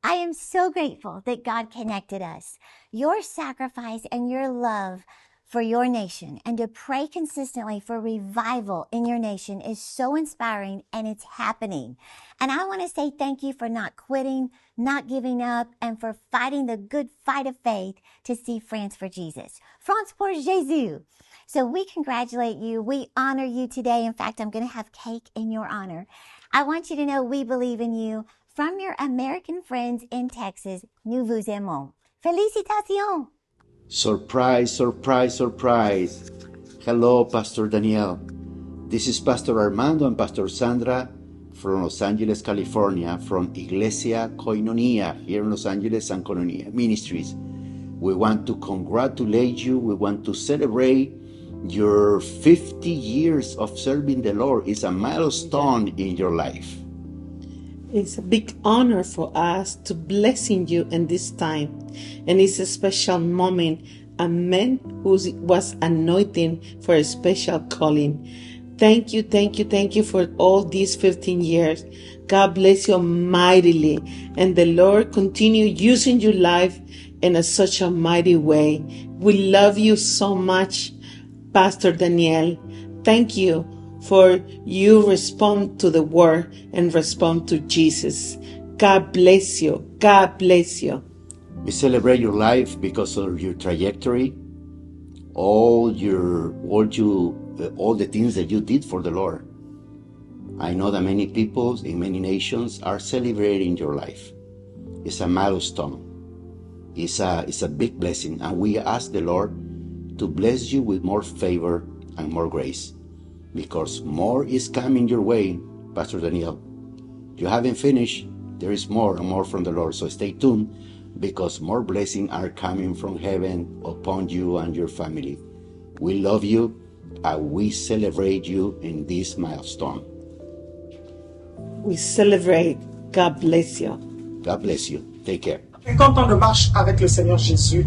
I am so grateful that God connected us. Your sacrifice and your love for your nation and to pray consistently for revival in your nation is so inspiring, and it's happening. And I want to say thank you for not quitting, not giving up, and for fighting the good fight of faith to see France for Jesus. France pour Jésus. So we congratulate you. We honor you today. In fact, I'm going to have cake in your honor. I want you to know we believe in you. From your American friends in Texas, nous vous aimons. Félicitations! Surprise, surprise, surprise. Hello, Pastor Daniel. This is Pastor Armando and Pastor Sandra from Los Angeles, California, from Iglesia Koinonia here in Los Angeles and Koinonia Ministries. We want to congratulate you. We want to celebrate your 50 years of serving the Lord. It's a milestone in your life. It's a big honor for us to blessing you in this time. And it's a special moment, a man who was anointing for a special calling. Thank you for all these 15 years. God bless you mightily. And the Lord continue using your life in such a mighty way. We love you so much, Pastor Daniel. Thank you for you respond to the word and respond to Jesus. God bless you. God bless you. We celebrate your life because of your trajectory, all the things that you did for the Lord. I know that many people in many nations are celebrating your life. It's a milestone. It's a big blessing, and we ask the Lord to bless you with more favor and more grace, because more is coming your way, Pastor Daniel. You haven't finished. There is more and more from the Lord. So stay tuned, because more blessings are coming from heaven upon you and your family. We love you, and we celebrate you in this milestone. We celebrate. God bless you. God bless you. Take care. 50 ans de marche avec le Seigneur Jésus,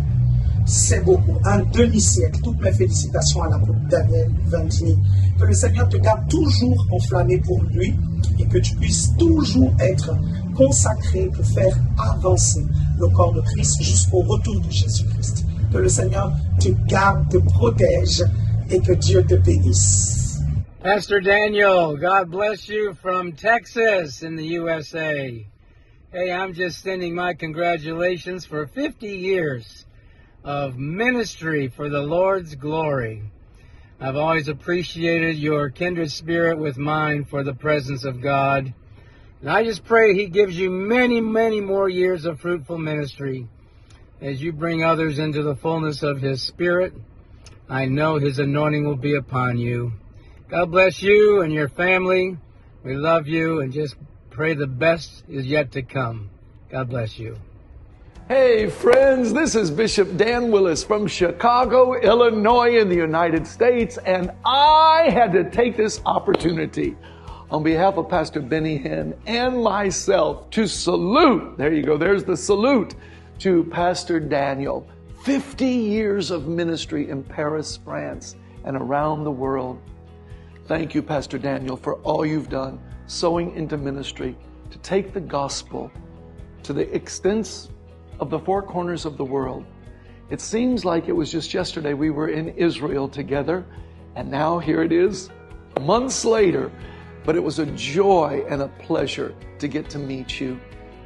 c'est beaucoup. Un demi-siècle. Toutes mes félicitations à l'apôtre Daniel Vandini. Que le Seigneur te garde toujours enflammé pour lui et que tu puisses toujours être consacré pour faire avancer le corps de Christ jusqu'au retour de Jésus-Christ. Que le Seigneur te garde, te protège et que Dieu te bénisse. Pastor Daniel, God bless you from Texas in the USA. Hey, I'm just sending my congratulations for 50 years of ministry for the Lord's glory. I've always appreciated your kindred spirit with mine for the presence of God. And I just pray He gives you many, many more years of fruitful ministry as you bring others into the fullness of His Spirit. I know His anointing will be upon you. God bless you and your family. We love you and just pray the best is yet to come. God bless you. Hey friends, this is Bishop Dan Willis from Chicago, Illinois in the United States, and I had to take this opportunity on behalf of Pastor Benny Hinn and myself to salute, there you go, there's the salute, to Pastor Daniel. 50 years of ministry in Paris, France, and around the world. Thank you, Pastor Daniel, for all you've done, sowing into ministry, to take the gospel to the extents of the four corners of the world. It seems like it was just yesterday we were in Israel together, and now here it is, months later. But it was a joy and a pleasure to get to meet you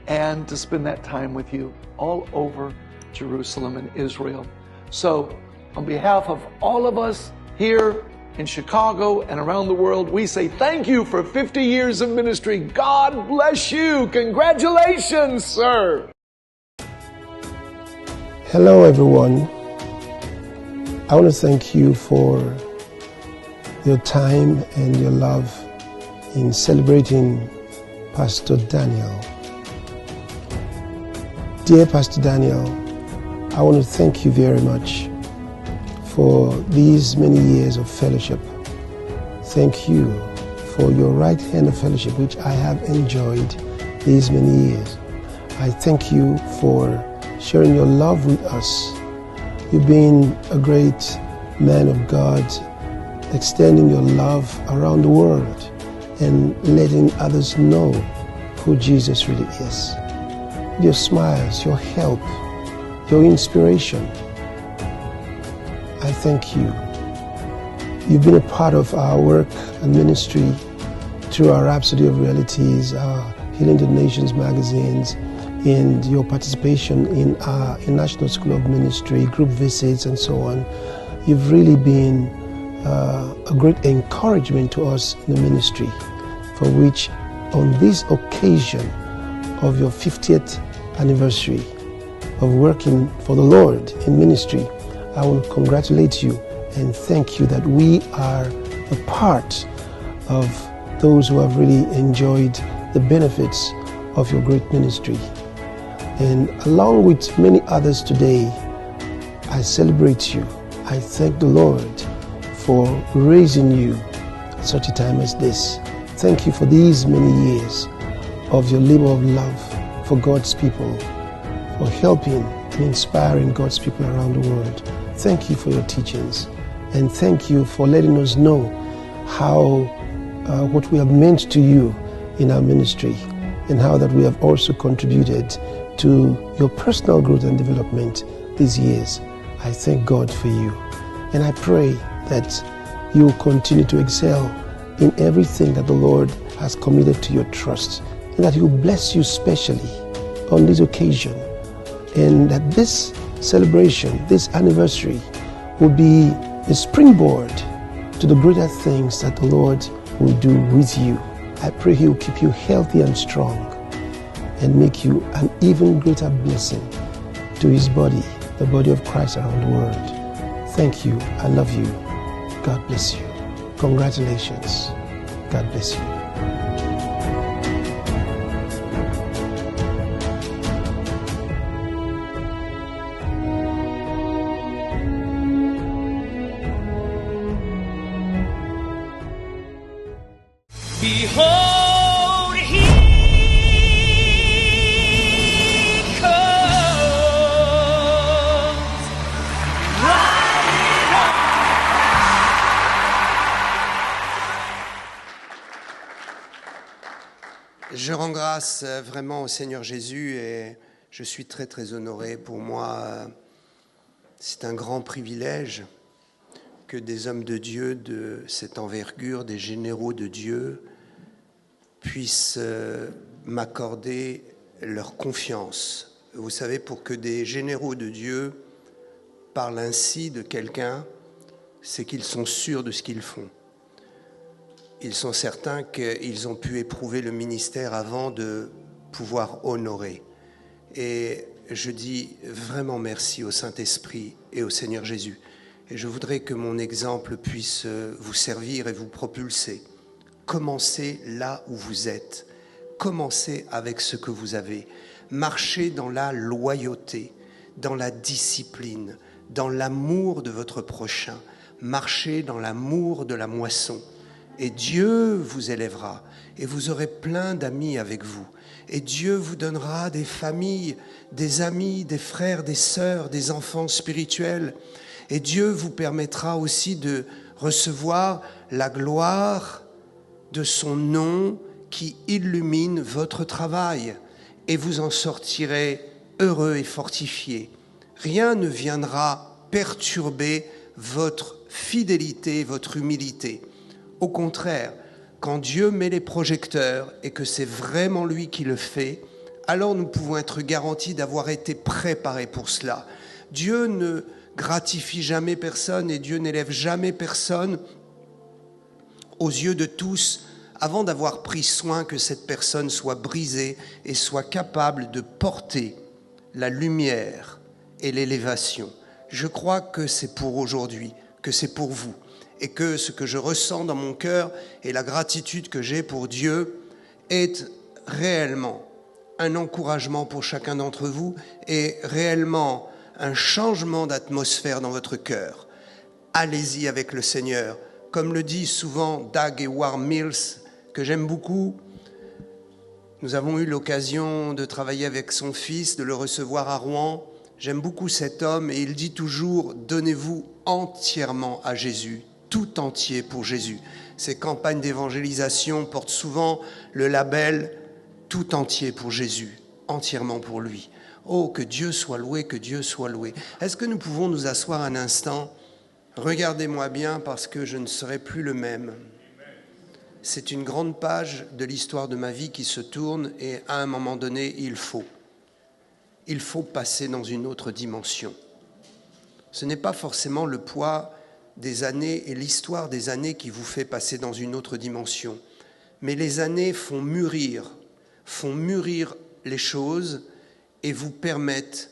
and to spend that time with you all over Jerusalem and Israel. So, on behalf of all of us here in Chicago and around the world, we say thank you for 50 years of ministry. God bless you. Congratulations, sir. Hello everyone. I want to thank you for your time and your love in celebrating Pastor Daniel. Dear Pastor Daniel, I want to thank you very much for these many years of fellowship. Thank you for your right hand of fellowship, which I have enjoyed these many years. I thank you for sharing your love with us. You've been a great man of God, extending your love around the world and letting others know who Jesus really is. Your smiles, your help, your inspiration. I thank you. You've been a part of our work and ministry through our Rhapsody of Realities, our Healing to the Nations magazines, and your participation in our National School of Ministry, group visits, and so on. You've really been a great encouragement to us in the ministry, for which on this occasion of your 50th anniversary of working for the Lord in ministry, I want to congratulate you and thank you that we are a part of those who have really enjoyed the benefits of your great ministry. And along with many others today, I celebrate you. I thank the Lord for raising you at such a time as this. Thank you for these many years of your labor of love for God's people, for helping and inspiring God's people around the world. Thank you for your teachings, and thank you for letting us know how what we have meant to you in our ministry, and how that we have also contributed to your personal growth and development these years. I thank God for you, and I pray that you will continue to excel in everything that the Lord has committed to your trust, and that He will bless you specially on this occasion, and that this celebration, this anniversary, will be a springboard to the greater things that the Lord will do with you. I pray He will keep you healthy and strong and make you an even greater blessing to His body, the body of Christ around the world. Thank you. I love you. God bless you. Congratulations. God bless you. Behold, He comes riding on. Je rends grâce vraiment au Seigneur Jésus et je suis très très honoré. Pour moi, c'est un grand privilège que des hommes de Dieu de cette envergure, des généraux de Dieu, puissent m'accorder leur confiance. Vous savez, pour que des généraux de Dieu parlent ainsi de quelqu'un, c'est qu'ils sont sûrs de ce qu'ils font. Ils sont certains qu'ils ont pu éprouver le ministère avant de pouvoir honorer. Et je dis vraiment merci au Saint-Esprit et au Seigneur Jésus. Et je voudrais que mon exemple puisse vous servir et vous propulser. Commencez là où vous êtes. Commencez avec ce que vous avez. Marchez dans la loyauté, dans la discipline, dans l'amour de votre prochain. Marchez dans l'amour de la moisson. Et Dieu vous élèvera. Et vous aurez plein d'amis avec vous. Et Dieu vous donnera des familles, des amis, des frères, des sœurs, des enfants spirituels. Et Dieu vous permettra aussi de recevoir la gloire de son nom qui illumine votre travail, et vous en sortirez heureux et fortifiés. Rien ne viendra perturber votre fidélité, votre humilité. Au contraire, quand Dieu met les projecteurs et que c'est vraiment lui qui le fait, alors nous pouvons être garantis d'avoir été préparés pour cela. Dieu ne gratifie jamais personne et Dieu n'élève jamais personne aux yeux de tous avant d'avoir pris soin que cette personne soit brisée et soit capable de porter la lumière et l'élévation. je crois que c'est pour aujourd'hui, que c'est pour vous. Et que ce que je ressens dans mon cœur et la gratitude que j'ai pour Dieu est réellement un encouragement pour chacun d'entre vous et réellement un changement d'atmosphère dans votre cœur. Allez-y avec le Seigneur. Comme le dit souvent Doug et Warren Mills, que j'aime beaucoup, nous avons eu l'occasion de travailler avec son fils, de le recevoir à Rouen. J'aime beaucoup cet homme et il dit toujours « Donnez-vous entièrement à Jésus ». Tout entier pour Jésus. Ces campagnes d'évangélisation portent souvent le label « tout entier pour Jésus », entièrement pour lui. Oh, que Dieu soit loué, que Dieu soit loué. Est-ce que nous pouvons nous asseoir un instant? Regardez-moi bien parce que je ne serai plus le même. C'est une grande page de l'histoire de ma vie qui se tourne et à un moment donné, il faut passer dans une autre dimension. Ce n'est pas forcément le poids des années et l'histoire des années qui vous fait passer dans une autre dimension. Mais les années font mûrir les choses et vous permettent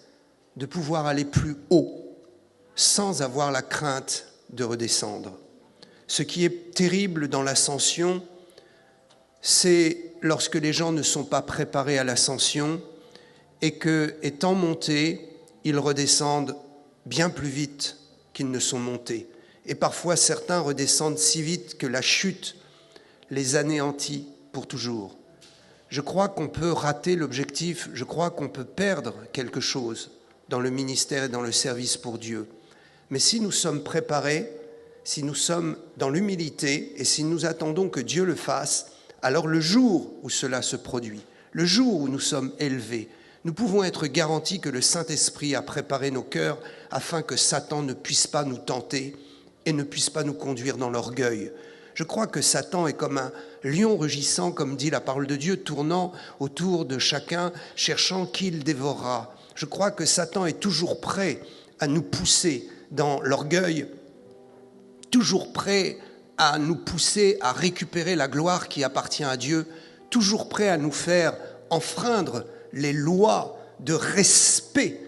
de pouvoir aller plus haut sans avoir la crainte de redescendre. Ce qui est terrible dans l'ascension, c'est lorsque les gens ne sont pas préparés à l'ascension et que, étant montés, ils redescendent bien plus vite qu'ils ne sont montés. Et parfois, certains redescendent si vite que la chute les anéantit pour toujours. Je crois qu'on peut rater l'objectif, je crois qu'on peut perdre quelque chose dans le ministère et dans le service pour Dieu. Mais si nous sommes préparés, si nous sommes dans l'humilité et si nous attendons que Dieu le fasse, alors le jour où cela se produit, le jour où nous sommes élevés, nous pouvons être garantis que le Saint-Esprit a préparé nos cœurs afin que Satan ne puisse pas nous tenter et ne puisse pas nous conduire dans l'orgueil. Je crois que Satan est comme un lion rugissant, comme dit la parole de Dieu, tournant autour de chacun, cherchant qui il dévorera. Je crois que Satan est toujours prêt à nous pousser dans l'orgueil, toujours prêt à nous pousser à récupérer la gloire qui appartient à Dieu, toujours prêt à nous faire enfreindre les lois de respect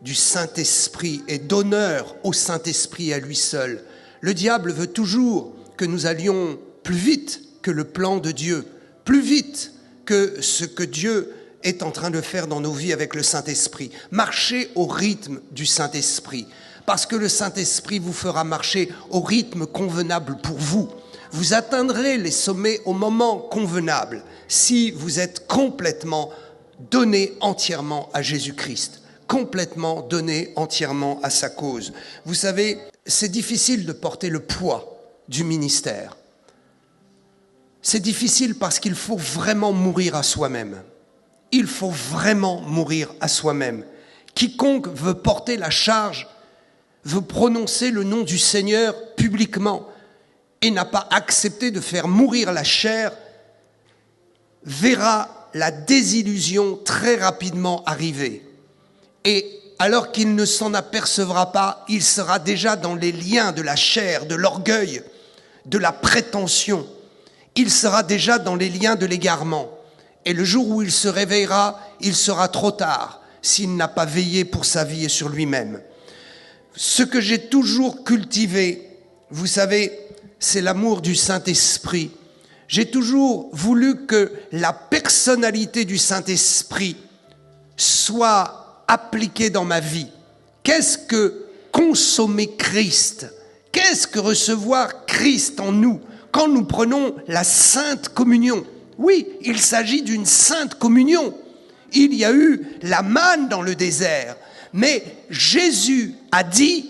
du Saint-Esprit et d'honneur au Saint-Esprit à lui seul. Le diable veut toujours que nous allions plus vite que le plan de Dieu, plus vite que ce que Dieu est en train de faire dans nos vies avec le Saint-Esprit. Marchez au rythme du Saint-Esprit, parce que le Saint-Esprit vous fera marcher au rythme convenable pour vous. Vous atteindrez les sommets au moment convenable si vous êtes complètement donné entièrement à Jésus-Christ, complètement donné entièrement à sa cause. Vous savez, c'est difficile de porter le poids du ministère. C'est difficile parce qu'il faut vraiment mourir à soi-même. Il faut vraiment mourir à soi-même. Quiconque veut porter la charge, veut prononcer le nom du Seigneur publiquement et n'a pas accepté de faire mourir la chair, verra la désillusion très rapidement arriver. Et alors qu'il ne s'en apercevra pas, il sera déjà dans les liens de la chair, de l'orgueil, de la prétention. Il sera déjà dans les liens de l'égarement. Et le jour où il se réveillera, il sera trop tard s'il n'a pas veillé pour sa vie et sur lui-même. Ce que j'ai toujours cultivé, vous savez, c'est l'amour du Saint-Esprit. J'ai toujours voulu que la personnalité du Saint-Esprit soit appliquée dans ma vie. Qu'est-ce que consommer Christ? Qu'est-ce que recevoir Christ en nous quand nous prenons la Sainte Communion? Oui, il s'agit d'une Sainte Communion. Il y a eu la manne dans le désert, mais Jésus a dit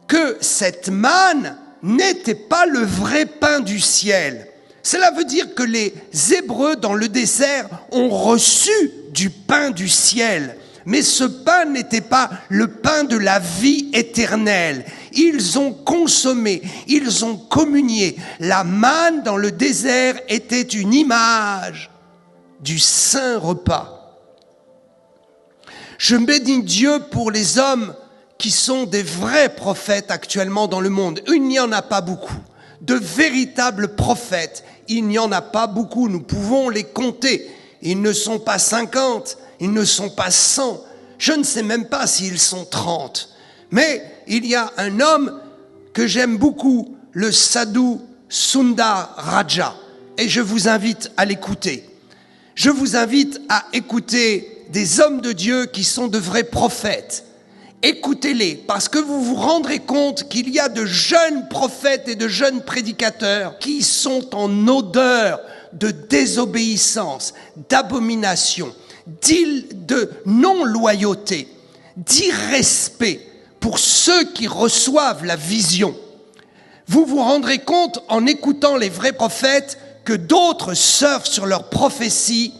que cette manne n'était pas le vrai pain du ciel. Cela veut dire que les Hébreux dans le désert ont reçu du pain du ciel, mais ce pain n'était pas le pain de la vie éternelle. Ils ont consommé, ils ont communié. La manne dans le désert était une image du saint repas. Je bénis Dieu pour les hommes qui sont des vrais prophètes actuellement dans le monde. Il n'y en a pas beaucoup. De véritables prophètes, il n'y en a pas beaucoup. Nous pouvons les compter. Ils ne sont pas 50, ils ne sont pas 100. Je ne sais même pas s'ils sont 30. Mais il y a un homme que j'aime beaucoup, le Sadhu Sundar Raja, et je vous invite à l'écouter. Je vous invite à écouter des hommes de Dieu qui sont de vrais prophètes. Écoutez-les, parce que vous vous rendrez compte qu'il y a de jeunes prophètes et de jeunes prédicateurs qui sont en odeur de désobéissance, d'abomination, de non-loyauté, d'irrespect pour ceux qui reçoivent la vision. Vous vous rendrez compte en écoutant les vrais prophètes que d'autres surfent sur leur prophétie.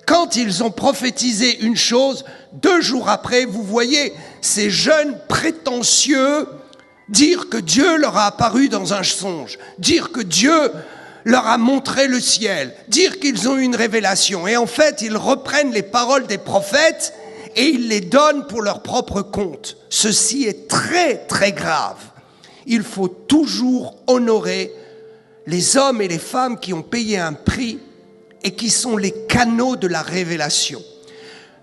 Quand ils ont prophétisé une chose, 2 jours après, vous voyez ces jeunes prétentieux dire que Dieu leur a apparu dans un songe, dire que Dieu leur a montré le ciel, dire qu'ils ont eu une révélation. Et en fait, ils reprennent les paroles des prophètes et ils les donnent pour leur propre compte. Ceci est très, très grave. Il faut toujours honorer les hommes et les femmes qui ont payé un prix et qui sont les canaux de la révélation.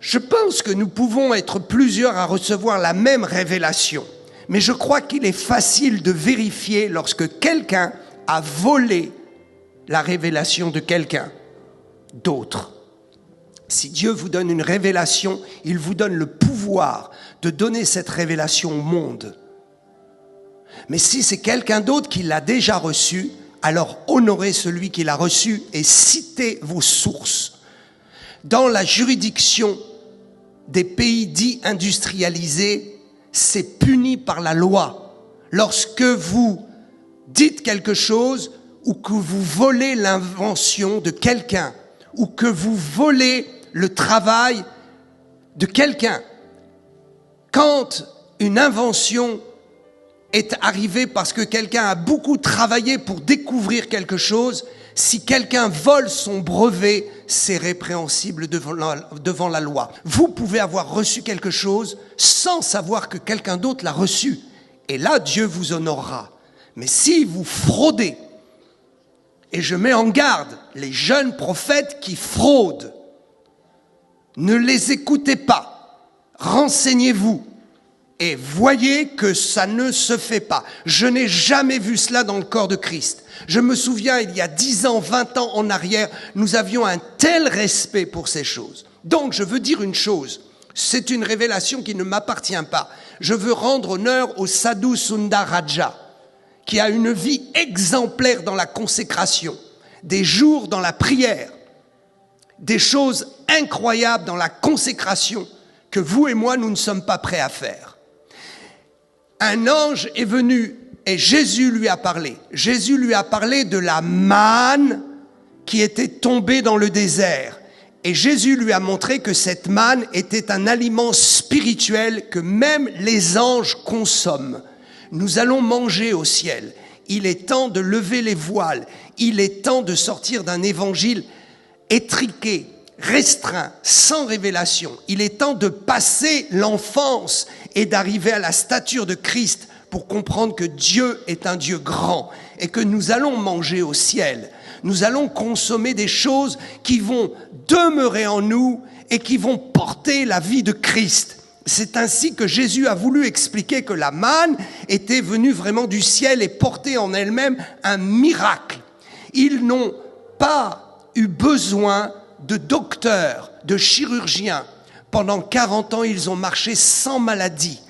Je pense que nous pouvons être plusieurs à recevoir la même révélation, mais je crois qu'il est facile de vérifier lorsque quelqu'un a volé la révélation de quelqu'un d'autre. Si Dieu vous donne une révélation, il vous donne le pouvoir de donner cette révélation au monde. Mais si c'est quelqu'un d'autre qui l'a déjà reçue, alors honorez celui qui l'a reçu et citez vos sources. Dans la juridiction des pays dits industrialisés, c'est puni par la loi. Lorsque vous dites quelque chose ou que vous volez l'invention de quelqu'un ou que vous volez le travail de quelqu'un, quand une invention est arrivé parce que quelqu'un a beaucoup travaillé pour découvrir quelque chose, si quelqu'un vole son brevet, c'est répréhensible devant la loi. Vous pouvez avoir reçu quelque chose sans savoir que quelqu'un d'autre l'a reçu. Et là, Dieu vous honorera. Mais si vous fraudez, et je mets en garde les jeunes prophètes qui fraudent, ne les écoutez pas, renseignez-vous. Et voyez que ça ne se fait pas. Je n'ai jamais vu cela dans le corps de Christ. Je me souviens, il y a 10 ans, 20 ans en arrière, nous avions un tel respect pour ces choses. Donc, je veux dire une chose. C'est une révélation qui ne m'appartient pas. Je veux rendre honneur au Sadhu Sundar Raja, qui a une vie exemplaire dans la consécration, des jours dans la prière, des choses incroyables dans la consécration que vous et moi, nous ne sommes pas prêts à faire. Un ange est venu et Jésus lui a parlé. Jésus lui a parlé de la manne qui était tombée dans le désert. Et Jésus lui a montré que cette manne était un aliment spirituel que même les anges consomment. Nous allons manger au ciel. Il est temps de lever les voiles. Il est temps de sortir d'un évangile étriqué, restreint, sans révélation. Il est temps de passer l'enfance et d'arriver à la stature de Christ pour comprendre que Dieu est un Dieu grand et que nous allons manger au ciel. Nous allons consommer des choses qui vont demeurer en nous et qui vont porter la vie de Christ. C'est ainsi que Jésus a voulu expliquer que la manne était venue vraiment du ciel et portait en elle-même un miracle. Ils n'ont pas eu besoin de docteurs, de chirurgiens. Pendant 40 ans, ils ont marché sans maladie.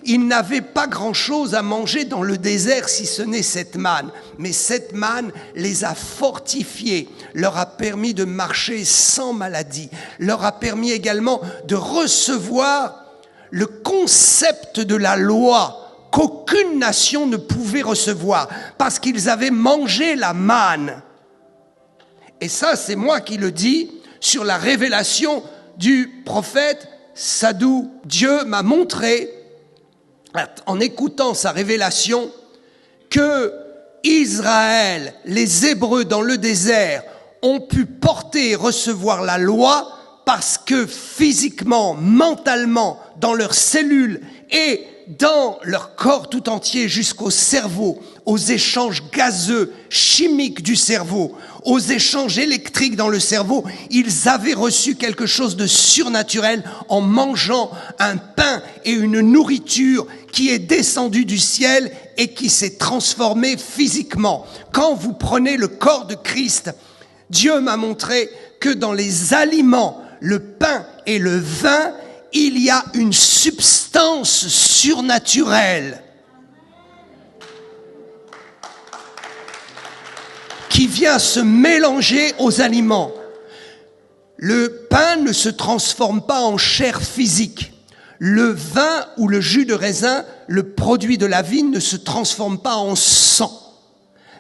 Ils n'avaient pas grand-chose à manger dans le désert si ce n'est cette manne. Mais cette manne les a fortifiés, leur a permis de marcher sans maladie, leur a permis également de recevoir le concept de la loi qu'aucune nation ne pouvait recevoir parce qu'ils avaient mangé la manne. Et ça, c'est moi qui le dis sur la révélation du prophète Sadhu. Dieu m'a montré, en écoutant sa révélation, que Israël, les Hébreux dans le désert, ont pu porter et recevoir la loi parce que physiquement, mentalement, dans leurs cellules et dans leur corps tout entier jusqu'au cerveau, aux échanges gazeux, chimiques du cerveau, aux échanges électriques dans le cerveau, ils avaient reçu quelque chose de surnaturel en mangeant un pain et une nourriture qui est descendue du ciel et qui s'est transformée physiquement. Quand vous prenez le corps de Christ, Dieu m'a montré que dans les aliments, le pain et le vin, il y a une substance surnaturelle qui vient se mélanger aux aliments. Le pain ne se transforme pas en chair physique. Le vin ou le jus de raisin, le produit de la vigne, ne se transforme pas en sang.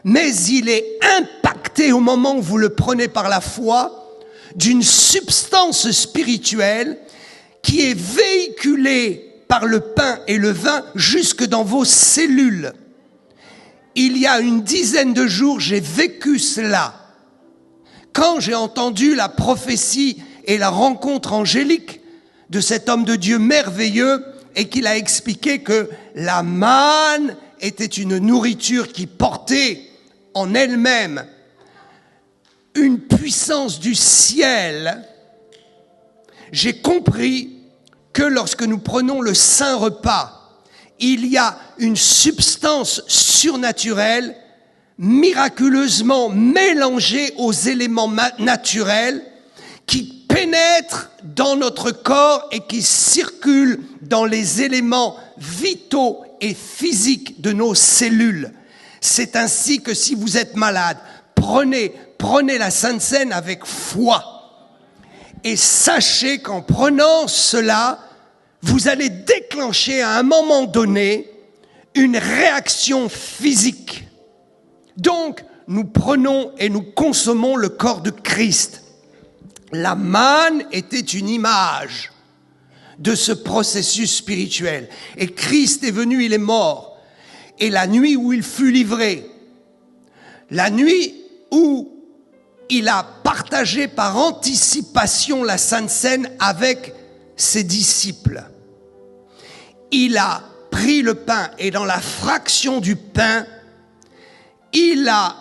Mais il est impacté au moment où vous le prenez par la foi d'une substance spirituelle qui est véhiculée par le pain et le vin jusque dans vos cellules. Il y a une dizaine de jours, j'ai vécu cela. Quand j'ai entendu la prophétie et la rencontre angélique de cet homme de Dieu merveilleux et qu'il a expliqué que la manne était une nourriture qui portait en elle-même une puissance du ciel, j'ai compris que lorsque nous prenons le saint repas, il y a une substance surnaturelle miraculeusement mélangée aux éléments naturels qui pénètre dans notre corps et qui circule dans les éléments vitaux et physiques de nos cellules. C'est ainsi que si vous êtes malade, prenez la Sainte Seine avec foi. Et sachez qu'en prenant cela, vous allez déclencher à un moment donné une réaction physique. Donc, nous prenons et nous consommons le corps de Christ. La manne était une image de ce processus spirituel. Et Christ est venu, il est mort. Et la nuit où il fut livré, la nuit où il a partagé par anticipation la Sainte Seine avec ses disciples, il a pris le pain et dans la fraction du pain, il a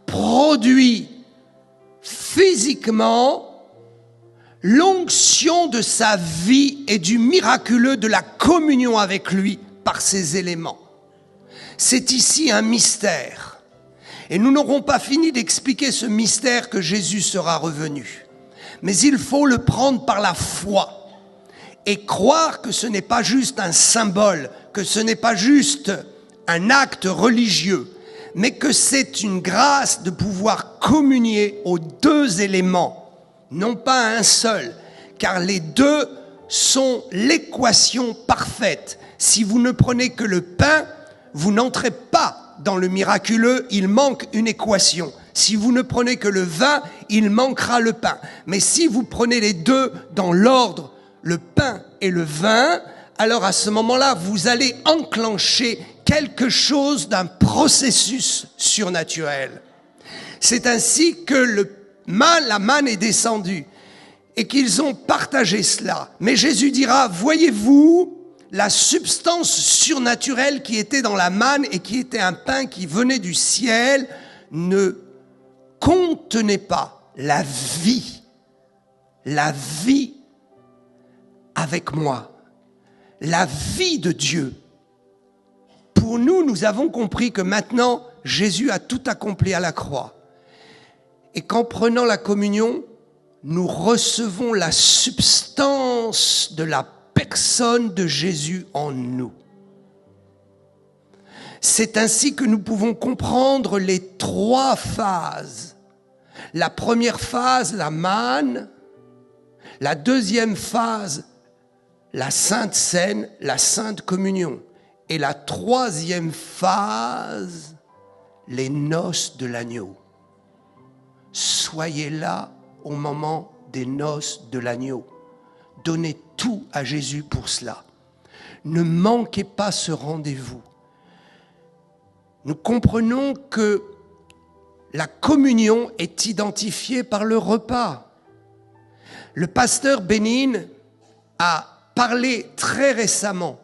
produit physiquement l'onction de sa vie et du miraculeux de la communion avec lui par ces éléments. C'est ici un mystère. Et nous n'aurons pas fini d'expliquer ce mystère que Jésus sera revenu. Mais il faut le prendre par la foi et croire que ce n'est pas juste un symbole, que ce n'est pas juste un acte religieux, mais que c'est une grâce de pouvoir communier aux deux éléments, non pas à un seul, car les deux sont l'équation parfaite. Si vous ne prenez que le pain, vous n'entrez pas dans le miraculeux, il manque une équation. Si vous ne prenez que le vin, il manquera le pain. Mais si vous prenez les deux dans l'ordre, le pain et le vin, alors à ce moment-là, vous allez enclencher quelque chose d'un processus surnaturel. C'est ainsi que la manne est descendue et qu'ils ont partagé cela. Mais Jésus dira, voyez-vous, la substance surnaturelle qui était dans la manne et qui était un pain qui venait du ciel ne contenait pas la vie avec moi, la vie de Dieu. Pour nous, nous avons compris que maintenant, Jésus a tout accompli à la croix. Et qu'en prenant la communion, nous recevons la substance de la personne de Jésus en nous. C'est ainsi que nous pouvons comprendre les trois phases. La première phase, la manne. La deuxième phase, la Sainte Seine, la Sainte Communion. Et la troisième phase, les noces de l'agneau. Soyez là au moment des noces de l'agneau. Donnez tout à Jésus pour cela. Ne manquez pas ce rendez-vous. Nous comprenons que la communion est identifiée par le repas. Le pasteur Bénin a parlé très récemment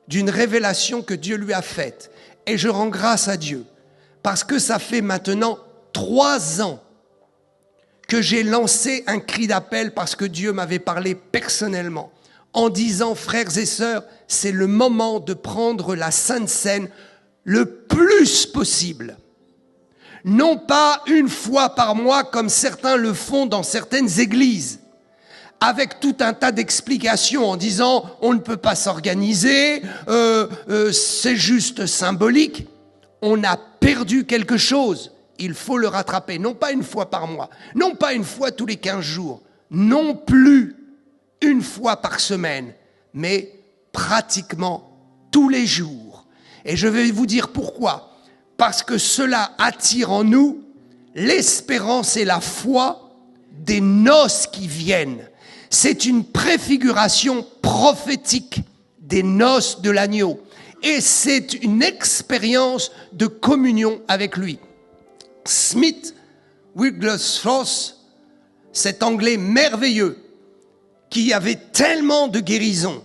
d'une révélation que Dieu lui a faite. Et je rends grâce à Dieu parce que ça fait maintenant 3 ans que j'ai lancé un cri d'appel parce que Dieu m'avait parlé personnellement en disant, frères et sœurs, c'est le moment de prendre la Sainte Seine le plus possible. Non pas une fois par mois comme certains le font dans certaines églises, avec tout un tas d'explications en disant on ne peut pas s'organiser, c'est juste symbolique. On a perdu quelque chose, il faut le rattraper, non pas une fois par mois, non pas une fois tous les 15 jours, non plus une fois par semaine, mais pratiquement tous les jours. Et je vais vous dire pourquoi. Parce que cela attire en nous l'espérance et la foi des noces qui viennent. C'est une préfiguration prophétique des noces de l'agneau. Et c'est une expérience de communion avec lui. Smith Wigglesworth, cet Anglais merveilleux, qui avait tellement de guérisons,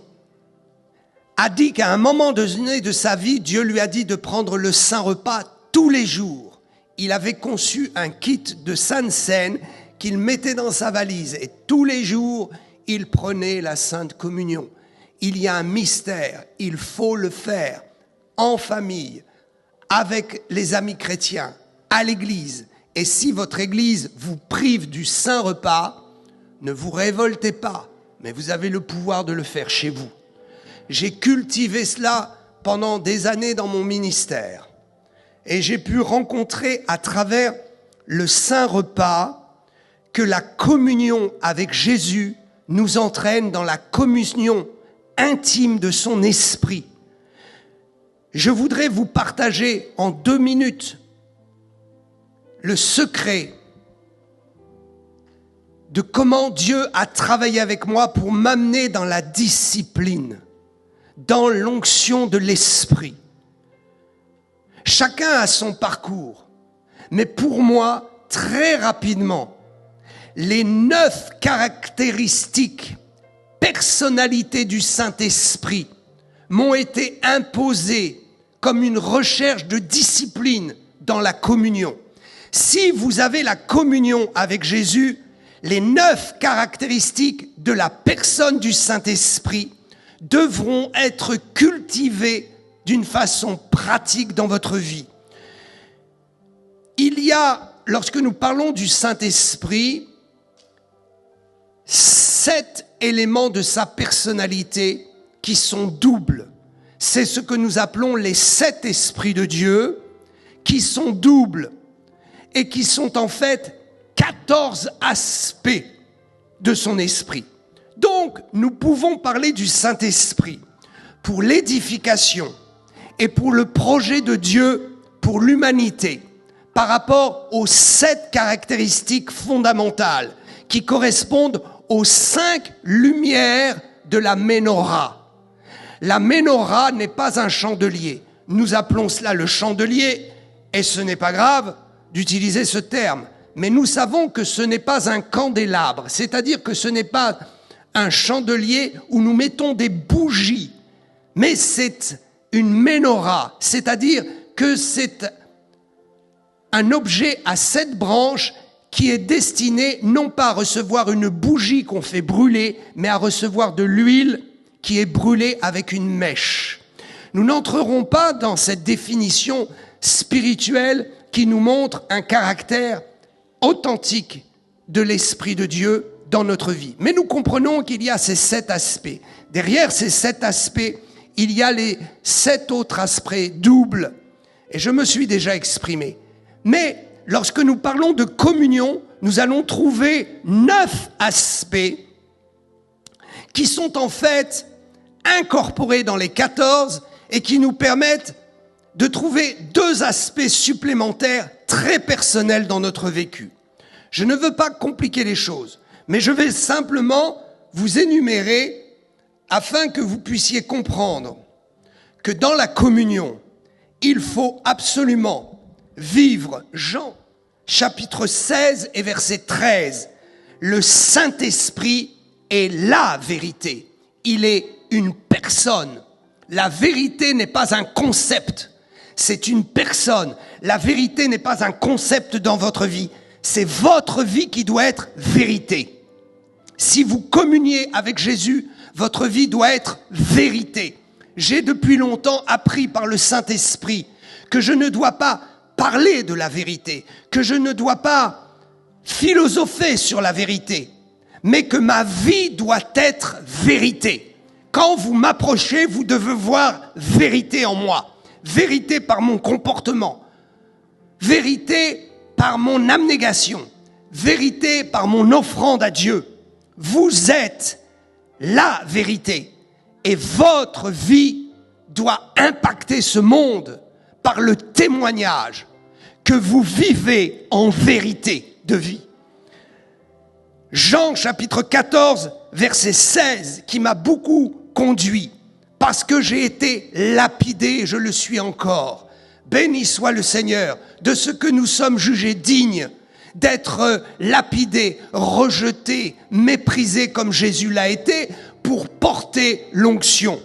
a dit qu'à un moment donné de sa vie, Dieu lui a dit de prendre le saint repas tous les jours. Il avait conçu un kit de Sainte Seine qu'il mettait dans sa valise et tous les jours, il prenait la Sainte Communion. Il y a un mystère, il faut le faire en famille, avec les amis chrétiens, à l'église. Et si votre église vous prive du saint repas, ne vous révoltez pas, mais vous avez le pouvoir de le faire chez vous. J'ai cultivé cela pendant des années dans mon ministère. Et j'ai pu rencontrer à travers le saint repas que la communion avec Jésus nous entraîne dans la communion intime de son esprit. Je voudrais vous partager en 2 minutes le secret de comment Dieu a travaillé avec moi pour m'amener dans la discipline, dans l'onction de l'esprit. Chacun a son parcours, mais pour moi, très rapidement, les 9 caractéristiques, personnalités du Saint-Esprit m'ont été imposées comme une recherche de discipline dans la communion. Si vous avez la communion avec Jésus, les 9 caractéristiques de la personne du Saint-Esprit devront être cultivées d'une façon pratique dans votre vie. Il y a, lorsque nous parlons du Saint-Esprit, 7 éléments de sa personnalité qui sont doubles. C'est ce que nous appelons les 7 esprits de Dieu, qui sont doubles et qui sont en fait 14 aspects de son esprit. Donc, nous pouvons parler du Saint-Esprit pour l'édification et pour le projet de Dieu pour l'humanité par rapport aux 7 caractéristiques fondamentales qui correspondent aux 5 lumières de la Ménorah. La Ménorah n'est pas un chandelier. Nous appelons cela le chandelier et ce n'est pas grave d'utiliser ce terme. Mais nous savons que ce n'est pas un candélabre, c'est-à-dire que ce n'est pas un chandelier où nous mettons des bougies, mais c'est une Ménorah, c'est-à-dire que c'est un objet à 7 branches qui est destiné non pas à recevoir une bougie qu'on fait brûler, mais à recevoir de l'huile qui est brûlée avec une mèche. Nous n'entrerons pas dans cette définition spirituelle qui nous montre un caractère authentique de l'Esprit de Dieu dans notre vie. Mais nous comprenons qu'il y a ces 7 aspects. Derrière ces 7 aspects, il y a les 7 autres aspects doubles. Et je me suis déjà exprimé. Mais lorsque nous parlons de communion, nous allons trouver 9 aspects qui sont en fait incorporés dans les 14 et qui nous permettent de trouver 2 aspects supplémentaires très personnels dans notre vécu. Je ne veux pas compliquer les choses, mais je vais simplement vous énumérer afin que vous puissiez comprendre que dans la communion, il faut absolument vivre Jean chapitre 16 et verset 13. Le Saint-Esprit est la vérité. Il est une personne. La vérité n'est pas un concept, c'est une personne. La vérité n'est pas un concept dans votre vie, c'est votre vie qui doit être vérité. Si vous communiez avec Jésus, votre vie doit être vérité. J'ai depuis longtemps appris par le Saint-Esprit que je ne dois pas parler de la vérité, que je ne dois pas philosopher sur la vérité, mais que ma vie doit être vérité. Quand vous m'approchez, vous devez voir vérité en moi. Vérité par mon comportement. Vérité par mon abnégation. Vérité par mon offrande à Dieu. Vous êtes la vérité. Et votre vie doit impacter ce monde par le témoignage que vous vivez en vérité de vie. Jean chapitre 14, verset 16, qui m'a beaucoup conduit, parce que j'ai été lapidé, je le suis encore. Béni soit le Seigneur de ce que nous sommes jugés dignes d'être lapidés, rejetés, méprisés comme Jésus l'a été pour porter l'onction.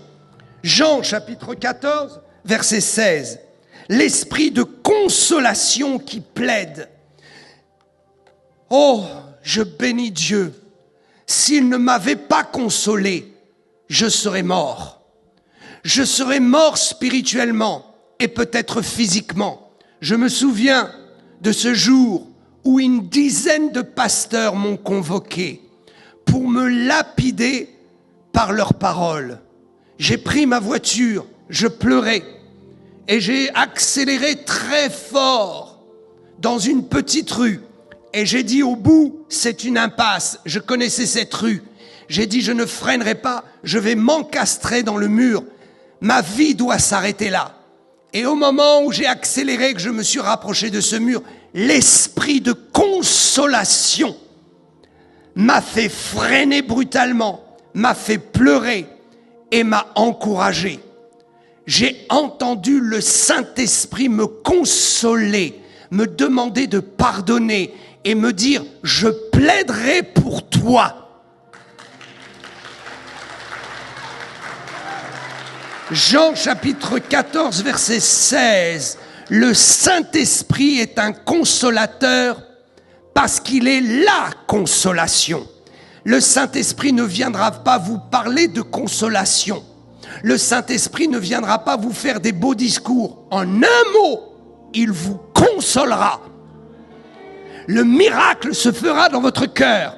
Jean chapitre 14, verset 16. L'esprit de consolation qui plaide. Oh, je bénis Dieu. S'il ne m'avait pas consolé, je serais mort. Je serais mort spirituellement et peut-être physiquement. Je me souviens de ce jour où une dizaine de pasteurs m'ont convoqué pour me lapider par leurs paroles. J'ai pris ma voiture, je pleurais et j'ai accéléré très fort dans une petite rue. Et j'ai dit au bout, c'est une impasse. Je connaissais cette rue. J'ai dit, je ne freinerai pas, je vais m'encastrer dans le mur. Ma vie doit s'arrêter là. Et au moment où j'ai accéléré, que je me suis rapproché de ce mur, l'esprit de consolation m'a fait freiner brutalement, m'a fait pleurer et m'a encouragé. J'ai entendu le Saint-Esprit me consoler, me demander de pardonner et me dire, je plaiderai pour toi. Jean chapitre 14, verset 16. Le Saint-Esprit est un consolateur parce qu'il est la consolation. Le Saint-Esprit ne viendra pas vous parler de consolation. Le Saint-Esprit ne viendra pas vous faire des beaux discours. En un mot, il vous consolera. Le miracle se fera dans votre cœur.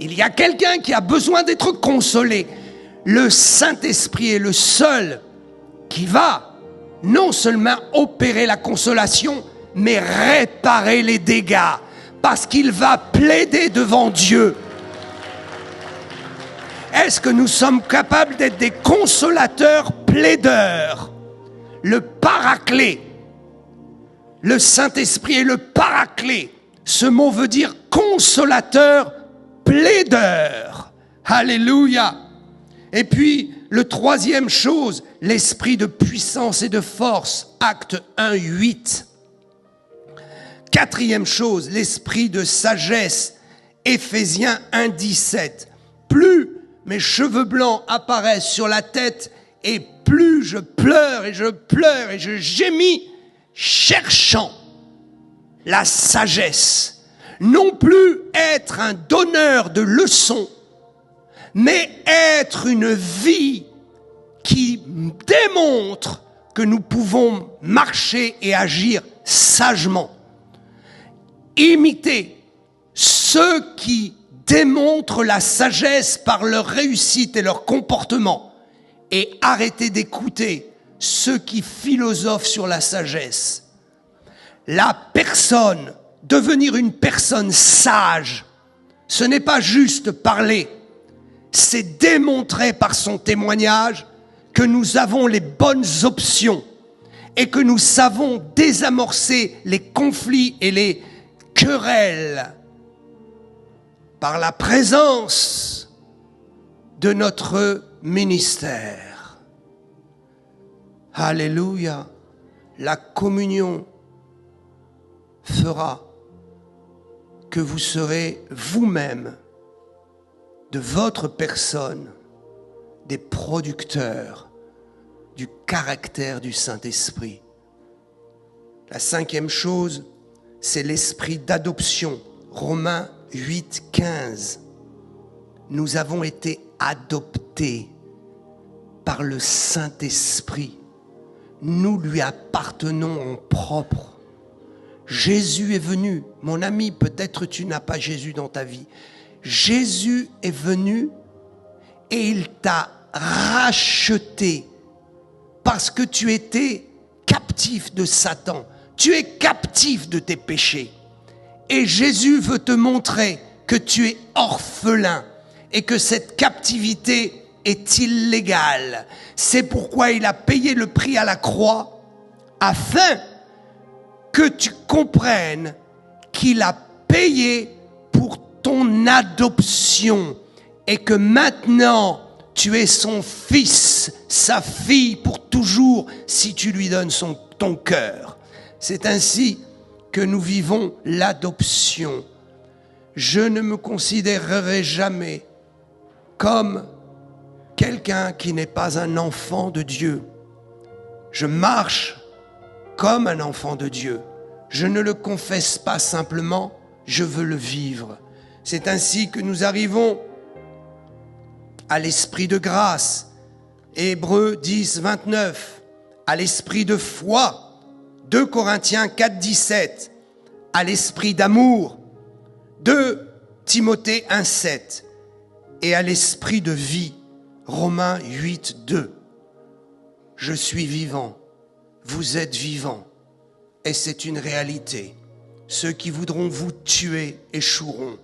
Il y a quelqu'un qui a besoin d'être consolé. Le Saint-Esprit est le seul qui va non seulement opérer la consolation, mais réparer les dégâts, parce qu'il va plaider devant Dieu. Est-ce que nous sommes capables d'être des consolateurs plaideurs? Le paraclet, le Saint-Esprit est le paraclet. Ce mot veut dire consolateur, plaideur. Alléluia. Et puis, le troisième chose, l'esprit de puissance et de force, Actes 1, 8. Quatrième chose, l'esprit de sagesse, Éphésiens 1, 17. Plus mes cheveux blancs apparaissent sur la tête, et plus je pleure et je gémis, cherchant la sagesse. Non plus être un donneur de leçons, mais être une vie qui démontre que nous pouvons marcher et agir sagement. Imiter ceux qui démontrent la sagesse par leur réussite et leur comportement et arrêter d'écouter ceux qui philosophent sur la sagesse. La personne, devenir une personne sage, ce n'est pas juste parler, c'est démontrer par son témoignage que nous avons les bonnes options et que nous savons désamorcer les conflits et les querelles par la présence de notre ministère. Alléluia. La communion fera que vous serez vous-même, de votre personne, des producteurs du caractère du Saint-Esprit. La cinquième chose, c'est l'esprit d'adoption. Romains 8, 15. Nous avons été adoptés par le Saint-Esprit. Nous lui appartenons en propre. Jésus est venu. Mon ami, peut-être tu n'as pas Jésus dans ta vie. Jésus est venu et il t'a racheté parce que tu étais captif de Satan. Tu es captif de tes péchés. Et Jésus veut te montrer que tu es orphelin et que cette captivité est illégale. C'est pourquoi il a payé le prix à la croix afin que tu comprennes qu'il a payé pour ton adoption et que maintenant tu es son fils, sa fille pour toujours si tu lui donnes ton cœur. C'est ainsi que nous vivons l'adoption. Je ne me considérerai jamais comme quelqu'un qui n'est pas un enfant de Dieu. Je marche comme un enfant de Dieu. Je ne le confesse pas simplement, je veux le vivre. C'est ainsi que nous arrivons à l'esprit de grâce. Hébreux 10, 29. À l'esprit de foi. 2 Corinthiens 4, 17. À l'esprit d'amour. 2 Timothée 1, 7. Et à l'esprit de vie. Romains 8, 2. Je suis vivant. Vous êtes vivants. Et c'est une réalité. Ceux qui voudront vous tuer échoueront.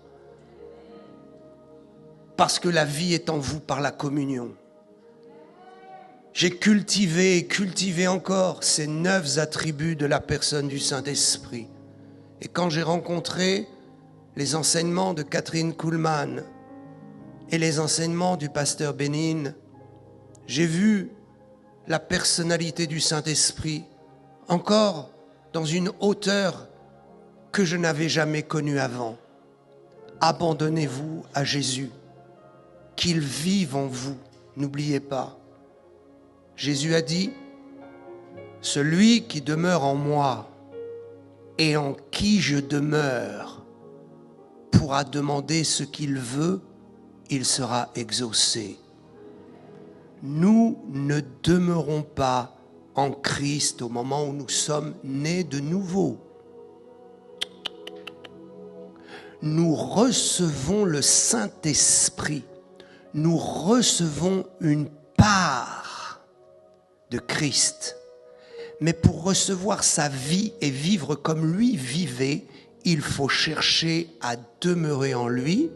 Parce que la vie est en vous par la communion. J'ai cultivé et cultivé encore ces 9 attributs de la personne du Saint-Esprit. Et quand j'ai rencontré les enseignements de Catherine Kuhlman et les enseignements du pasteur Bénin, j'ai vu la personnalité du Saint-Esprit encore dans une hauteur que je n'avais jamais connue avant. Abandonnez-vous à Jésus, qu'il vive en vous. N'oubliez pas, Jésus a dit, « Celui qui demeure en moi et en qui je demeure pourra demander ce qu'il veut, il sera exaucé. » Nous ne demeurons pas en Christ au moment où nous sommes nés de nouveau. Nous recevons le Saint-Esprit. Nous recevons une part de Christ. Mais pour recevoir sa vie et vivre comme lui vivait, il faut chercher à demeurer en lui.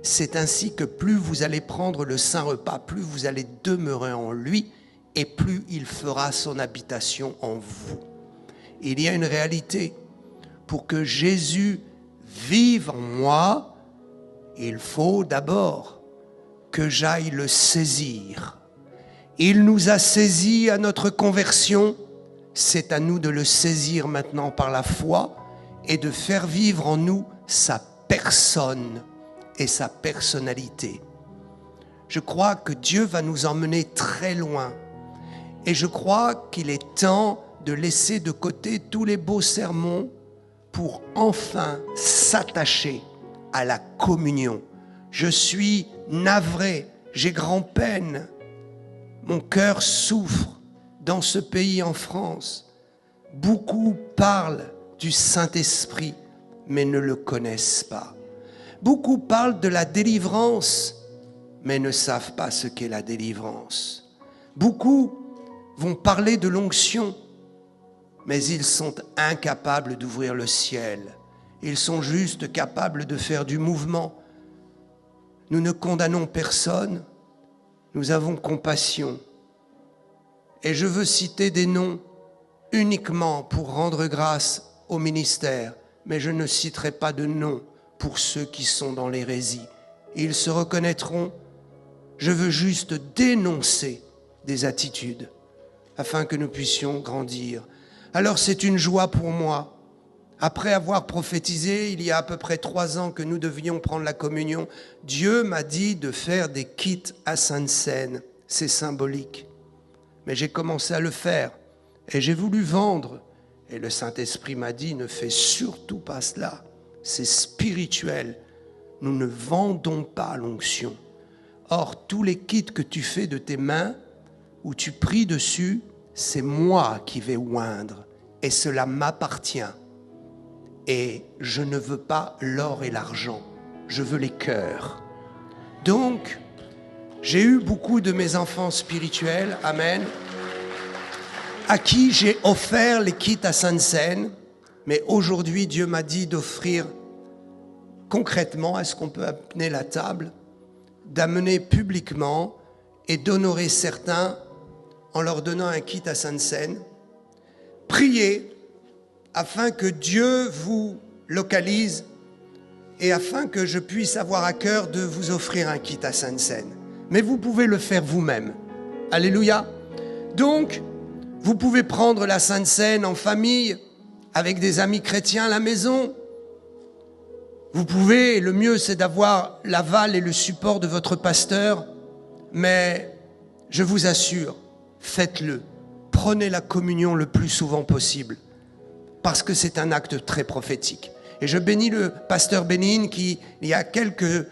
C'est ainsi que plus vous allez prendre le saint repas, plus vous allez demeurer en lui et plus il fera son habitation en vous. Il y a une réalité. Pour que Jésus vive en moi, il faut d'abord que j'aille le saisir. Il nous a saisis à notre conversion. C'est à nous de le saisir maintenant par la foi et de faire vivre en nous sa personne et sa personnalité. Je crois que Dieu va nous emmener très loin et je crois qu'il est temps de laisser de côté tous les beaux sermons pour enfin s'attacher à la communion. Je suis navré, j'ai grand-peine, mon cœur souffre dans ce pays en France. Beaucoup parlent du Saint-Esprit, mais ne le connaissent pas. Beaucoup parlent de la délivrance, mais ne savent pas ce qu'est la délivrance. Beaucoup vont parler de l'onction, mais ils sont incapables d'ouvrir le ciel. Ils sont juste capables de faire du mouvement. Nous ne condamnons personne, nous avons compassion. Et je veux citer des noms uniquement pour rendre grâce au ministère, mais je ne citerai pas de noms pour ceux qui sont dans l'hérésie. Ils se reconnaîtront. Je veux juste dénoncer des attitudes afin que nous puissions grandir. Alors c'est une joie pour moi. Après avoir prophétisé, il y a à peu près 3 ans que nous devions prendre la communion, Dieu m'a dit de faire des kits à Sainte-Seine. C'est symbolique. Mais j'ai commencé à le faire et j'ai voulu vendre. Et le Saint-Esprit m'a dit, ne fais surtout pas cela. C'est spirituel. Nous ne vendons pas l'onction. Or, tous les kits que tu fais de tes mains, où tu pries dessus, c'est moi qui vais oindre. Et cela m'appartient. Et je ne veux pas l'or et l'argent. Je veux les cœurs. Donc, j'ai eu beaucoup de mes enfants spirituels, amen, à qui j'ai offert les kits à Sainte-Seine. Mais aujourd'hui, Dieu m'a dit d'offrir concrètement, est-ce qu'on peut amener la table, d'amener publiquement et d'honorer certains en leur donnant un kit à Sainte-Seine. Priez afin que Dieu vous localise et afin que je puisse avoir à cœur de vous offrir un kit à Sainte-Seine. Mais vous pouvez le faire vous-même. Alléluia. Donc, vous pouvez prendre la Sainte-Seine en famille, avec des amis chrétiens à la maison. Vous pouvez, le mieux c'est d'avoir l'aval et le support de votre pasteur, mais je vous assure, faites-le. Prenez la communion le plus souvent possible, parce que c'est un acte très prophétique. Et je bénis le pasteur Bénin qui, il y a quelques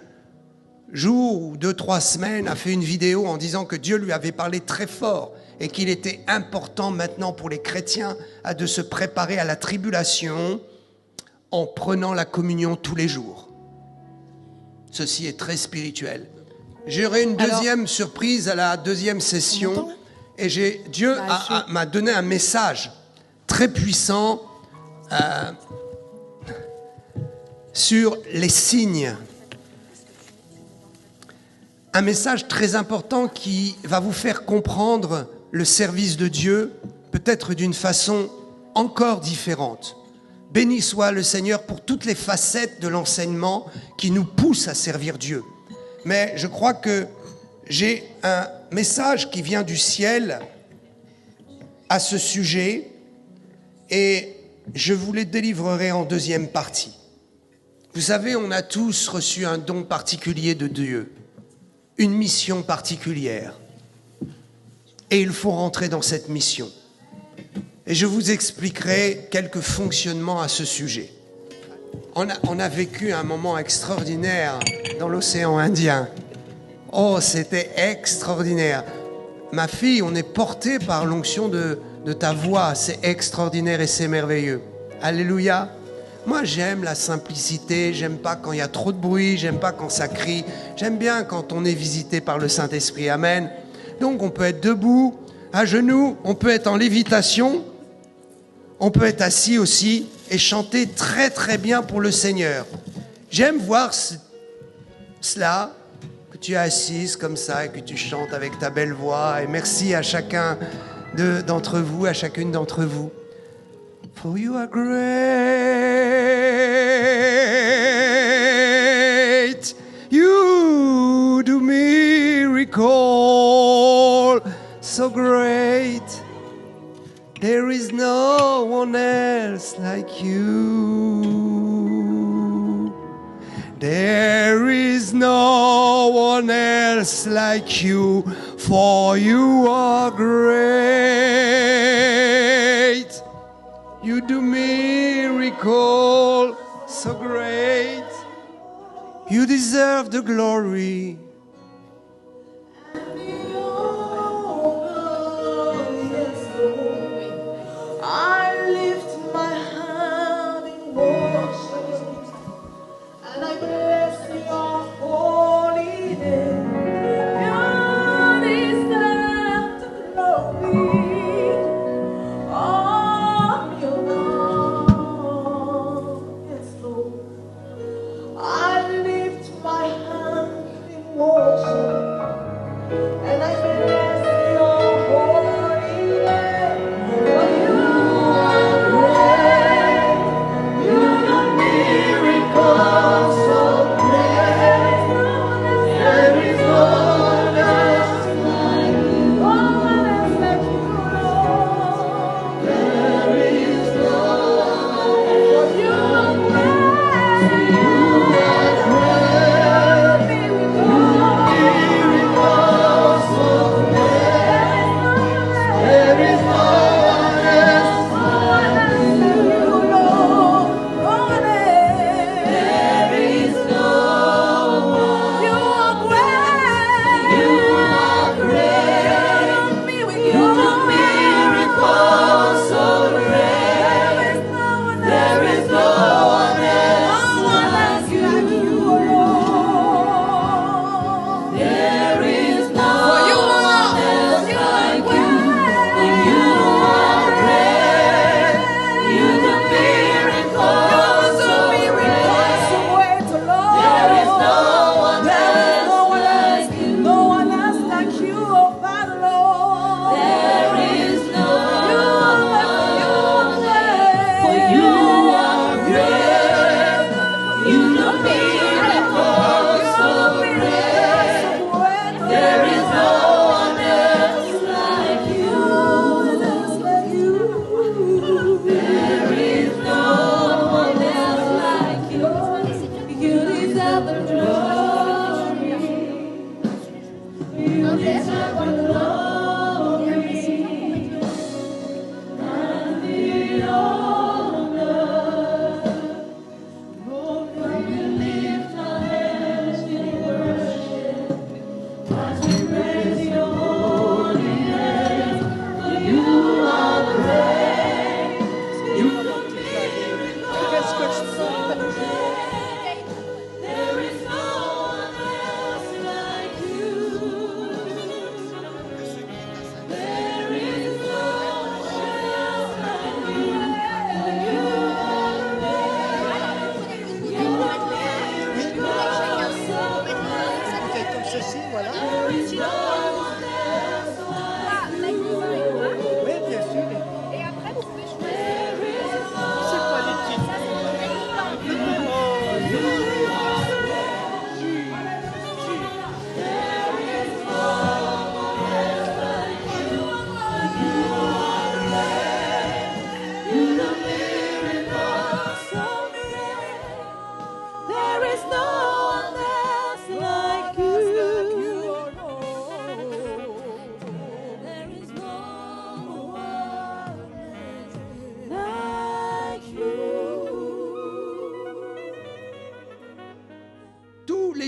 jours ou 2-3 semaines, a fait une vidéo en disant que Dieu lui avait parlé très fort et qu'il était important maintenant pour les chrétiens de se préparer à la tribulation en prenant la communion tous les jours. Ceci est très spirituel. J'aurai une deuxième surprise à la deuxième session et Dieu m'a donné un message très puissant sur les signes. Un message très important qui va vous faire comprendre le service de Dieu, peut-être d'une façon encore différente. Béni soit le Seigneur pour toutes les facettes de l'enseignement qui nous poussent à servir Dieu. Mais je crois que j'ai un message qui vient du ciel à ce sujet et je vous le délivrerai en deuxième partie. Vous savez, on a tous reçu un don particulier de Dieu, une mission particulière. Et il faut rentrer dans cette mission. Et je vous expliquerai quelques fonctionnements à ce sujet. On a vécu un moment extraordinaire dans l'océan Indien. Oh, c'était extraordinaire. Ma fille, on est porté par l'onction de ta voix. C'est extraordinaire et c'est merveilleux. Alléluia. Moi, j'aime la simplicité. J'aime pas quand il y a trop de bruit. J'aime pas quand ça crie. J'aime bien quand on est visité par le Saint-Esprit. Amen. Donc, on peut être debout, à genoux. On peut être en lévitation. On peut être assis aussi et chanter très très bien pour le Seigneur. J'aime voir cela, que tu es assise comme ça et que tu chantes avec ta belle voix. Et merci à chacun d'entre vous, à chacune d'entre vous. For you are great, you do miracles so great. There is no one else like you. There is no one else like you, for you are great. You do miracles so great. You deserve the glory. I lift my hand in worship and I bless your holy name. You deserve the glory of your love. Yes, Lord. I lift my hand in worship.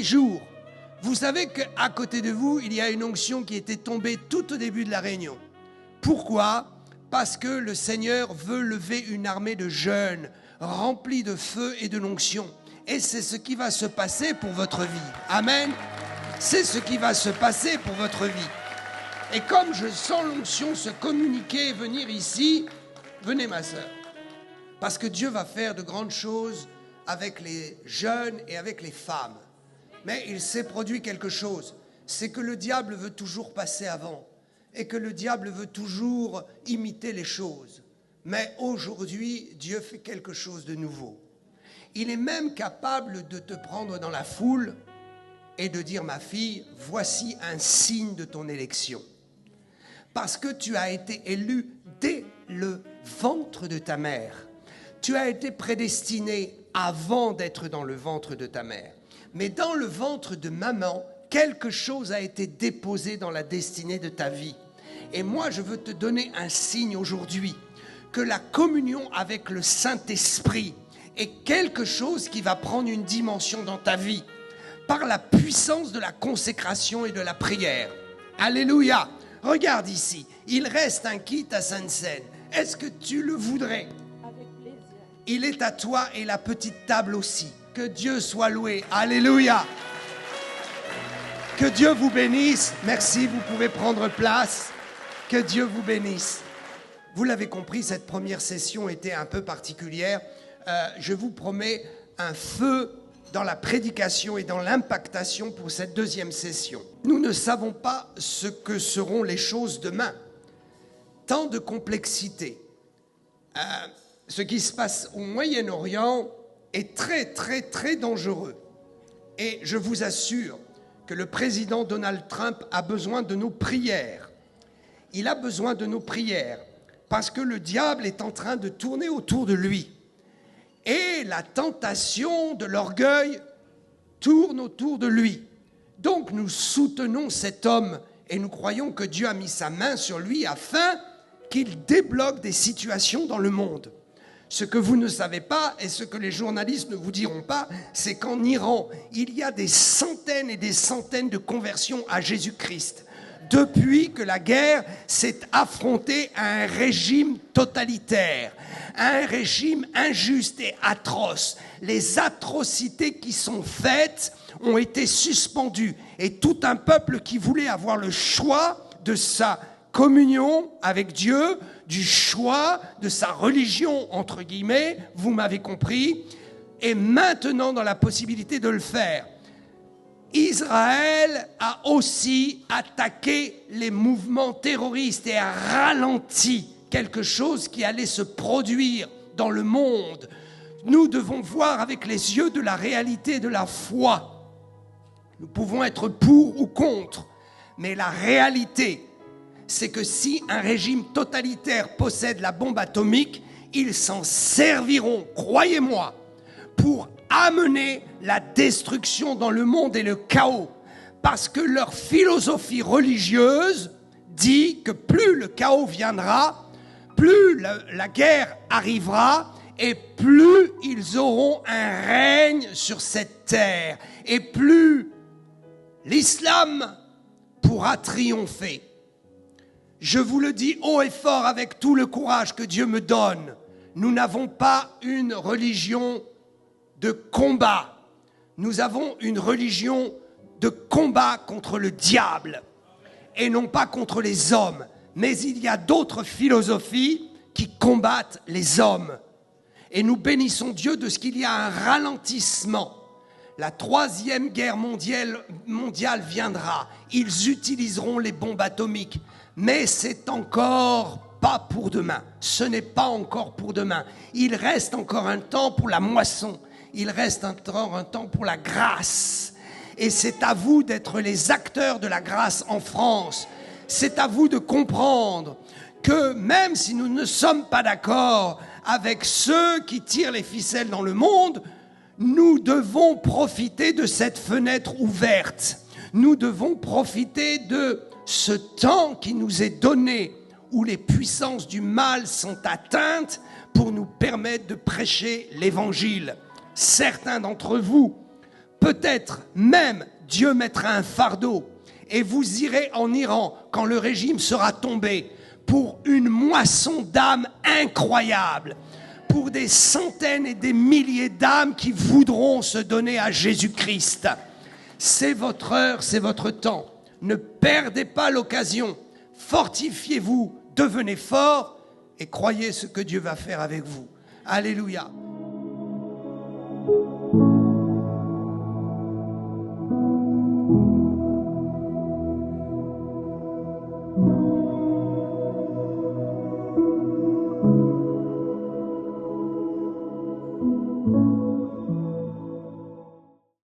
ces jours, vous savez qu'à côté de vous, il y a une onction qui était tombée tout au début de la réunion. Pourquoi ? Parce que le Seigneur veut lever une armée de jeunes remplis de feu et de l'onction. Et c'est ce qui va se passer pour votre vie. Amen. C'est ce qui va se passer pour votre vie. Et comme je sens l'onction se communiquer et venir ici, venez ma sœur. Parce que Dieu va faire de grandes choses avec les jeunes et avec les femmes. Mais il s'est produit quelque chose. C'est que le diable veut toujours passer avant. Et que le diable veut toujours imiter les choses. Mais aujourd'hui, Dieu fait quelque chose de nouveau. Il est même capable de te prendre dans la foule et de dire, ma fille, voici un signe de ton élection. Parce que tu as été élue dès le ventre de ta mère. Tu as été prédestiné avant d'être dans le ventre de ta mère. Mais dans le ventre de maman, quelque chose a été déposé dans la destinée de ta vie. Et moi, je veux te donner un signe aujourd'hui, que la communion avec le Saint-Esprit est quelque chose qui va prendre une dimension dans ta vie, par la puissance de la consécration et de la prière. Alléluia! Regarde ici, il reste un kit à Sainte-Seine. Est-ce que tu le voudrais? Avec plaisir. Il est à toi et la petite table aussi. Que Dieu soit loué. Alléluia! Que Dieu vous bénisse. Merci, vous pouvez prendre place. Que Dieu vous bénisse. Vous l'avez compris, cette première session était un peu particulière. Je vous promets un feu dans la prédication et dans l'impactation pour cette deuxième session. Nous ne savons pas ce que seront les choses demain. Tant de complexité. Ce qui se passe au Moyen-Orient est très, très, très dangereux. Et je vous assure que le président Donald Trump a besoin de nos prières. Il a besoin de nos prières parce que le diable est en train de tourner autour de lui. Et la tentation de l'orgueil tourne autour de lui. Donc nous soutenons cet homme et nous croyons que Dieu a mis sa main sur lui afin qu'il débloque des situations dans le monde. Ce que vous ne savez pas et ce que les journalistes ne vous diront pas, c'est qu'en Iran, il y a des centaines et des centaines de conversions à Jésus-Christ. Depuis que la guerre s'est affrontée à un régime totalitaire, à un régime injuste et atroce. Les atrocités qui sont faites ont été suspendues. Et tout un peuple qui voulait avoir le choix de sa communion avec Dieu, du choix de sa religion, entre guillemets, vous m'avez compris, est maintenant dans la possibilité de le faire. Israël a aussi attaqué les mouvements terroristes et a ralenti quelque chose qui allait se produire dans le monde. Nous devons voir avec les yeux de la réalité et de la foi. Nous pouvons être pour ou contre, mais la réalité, c'est que si un régime totalitaire possède la bombe atomique, ils s'en serviront, croyez-moi, pour amener la destruction dans le monde et le chaos. Parce que leur philosophie religieuse dit que plus le chaos viendra, plus la guerre arrivera et plus ils auront un règne sur cette terre et plus l'islam pourra triompher. Je vous le dis haut et fort avec tout le courage que Dieu me donne, nous n'avons pas une religion de combat. Nous avons une religion de combat contre le diable et non pas contre les hommes. Mais il y a d'autres philosophies qui combattent les hommes. Et nous bénissons Dieu de ce qu'il y a un ralentissement. La troisième guerre mondiale viendra. Ils utiliseront les bombes atomiques. Mais c'est encore pas pour demain. Ce n'est pas encore pour demain. Il reste encore un temps pour la moisson. Il reste encore un temps pour la grâce. Et c'est à vous d'être les acteurs de la grâce en France. C'est à vous de comprendre que même si nous ne sommes pas d'accord avec ceux qui tirent les ficelles dans le monde, nous devons profiter de cette fenêtre ouverte. Nous devons profiter de ce temps qui nous est donné, où les puissances du mal sont atteintes pour nous permettre de prêcher l'évangile. Certains d'entre vous Peut-être même Dieu mettra un fardeau et vous irez en Iran quand le régime sera tombé pour une moisson d'âmes incroyable, pour des centaines et des milliers d'âmes qui voudront se donner à Jésus-Christ. C'est votre heure, c'est votre temps. Ne perdez pas l'occasion. Fortifiez-vous, devenez forts et croyez ce que Dieu va faire avec vous. Alléluia.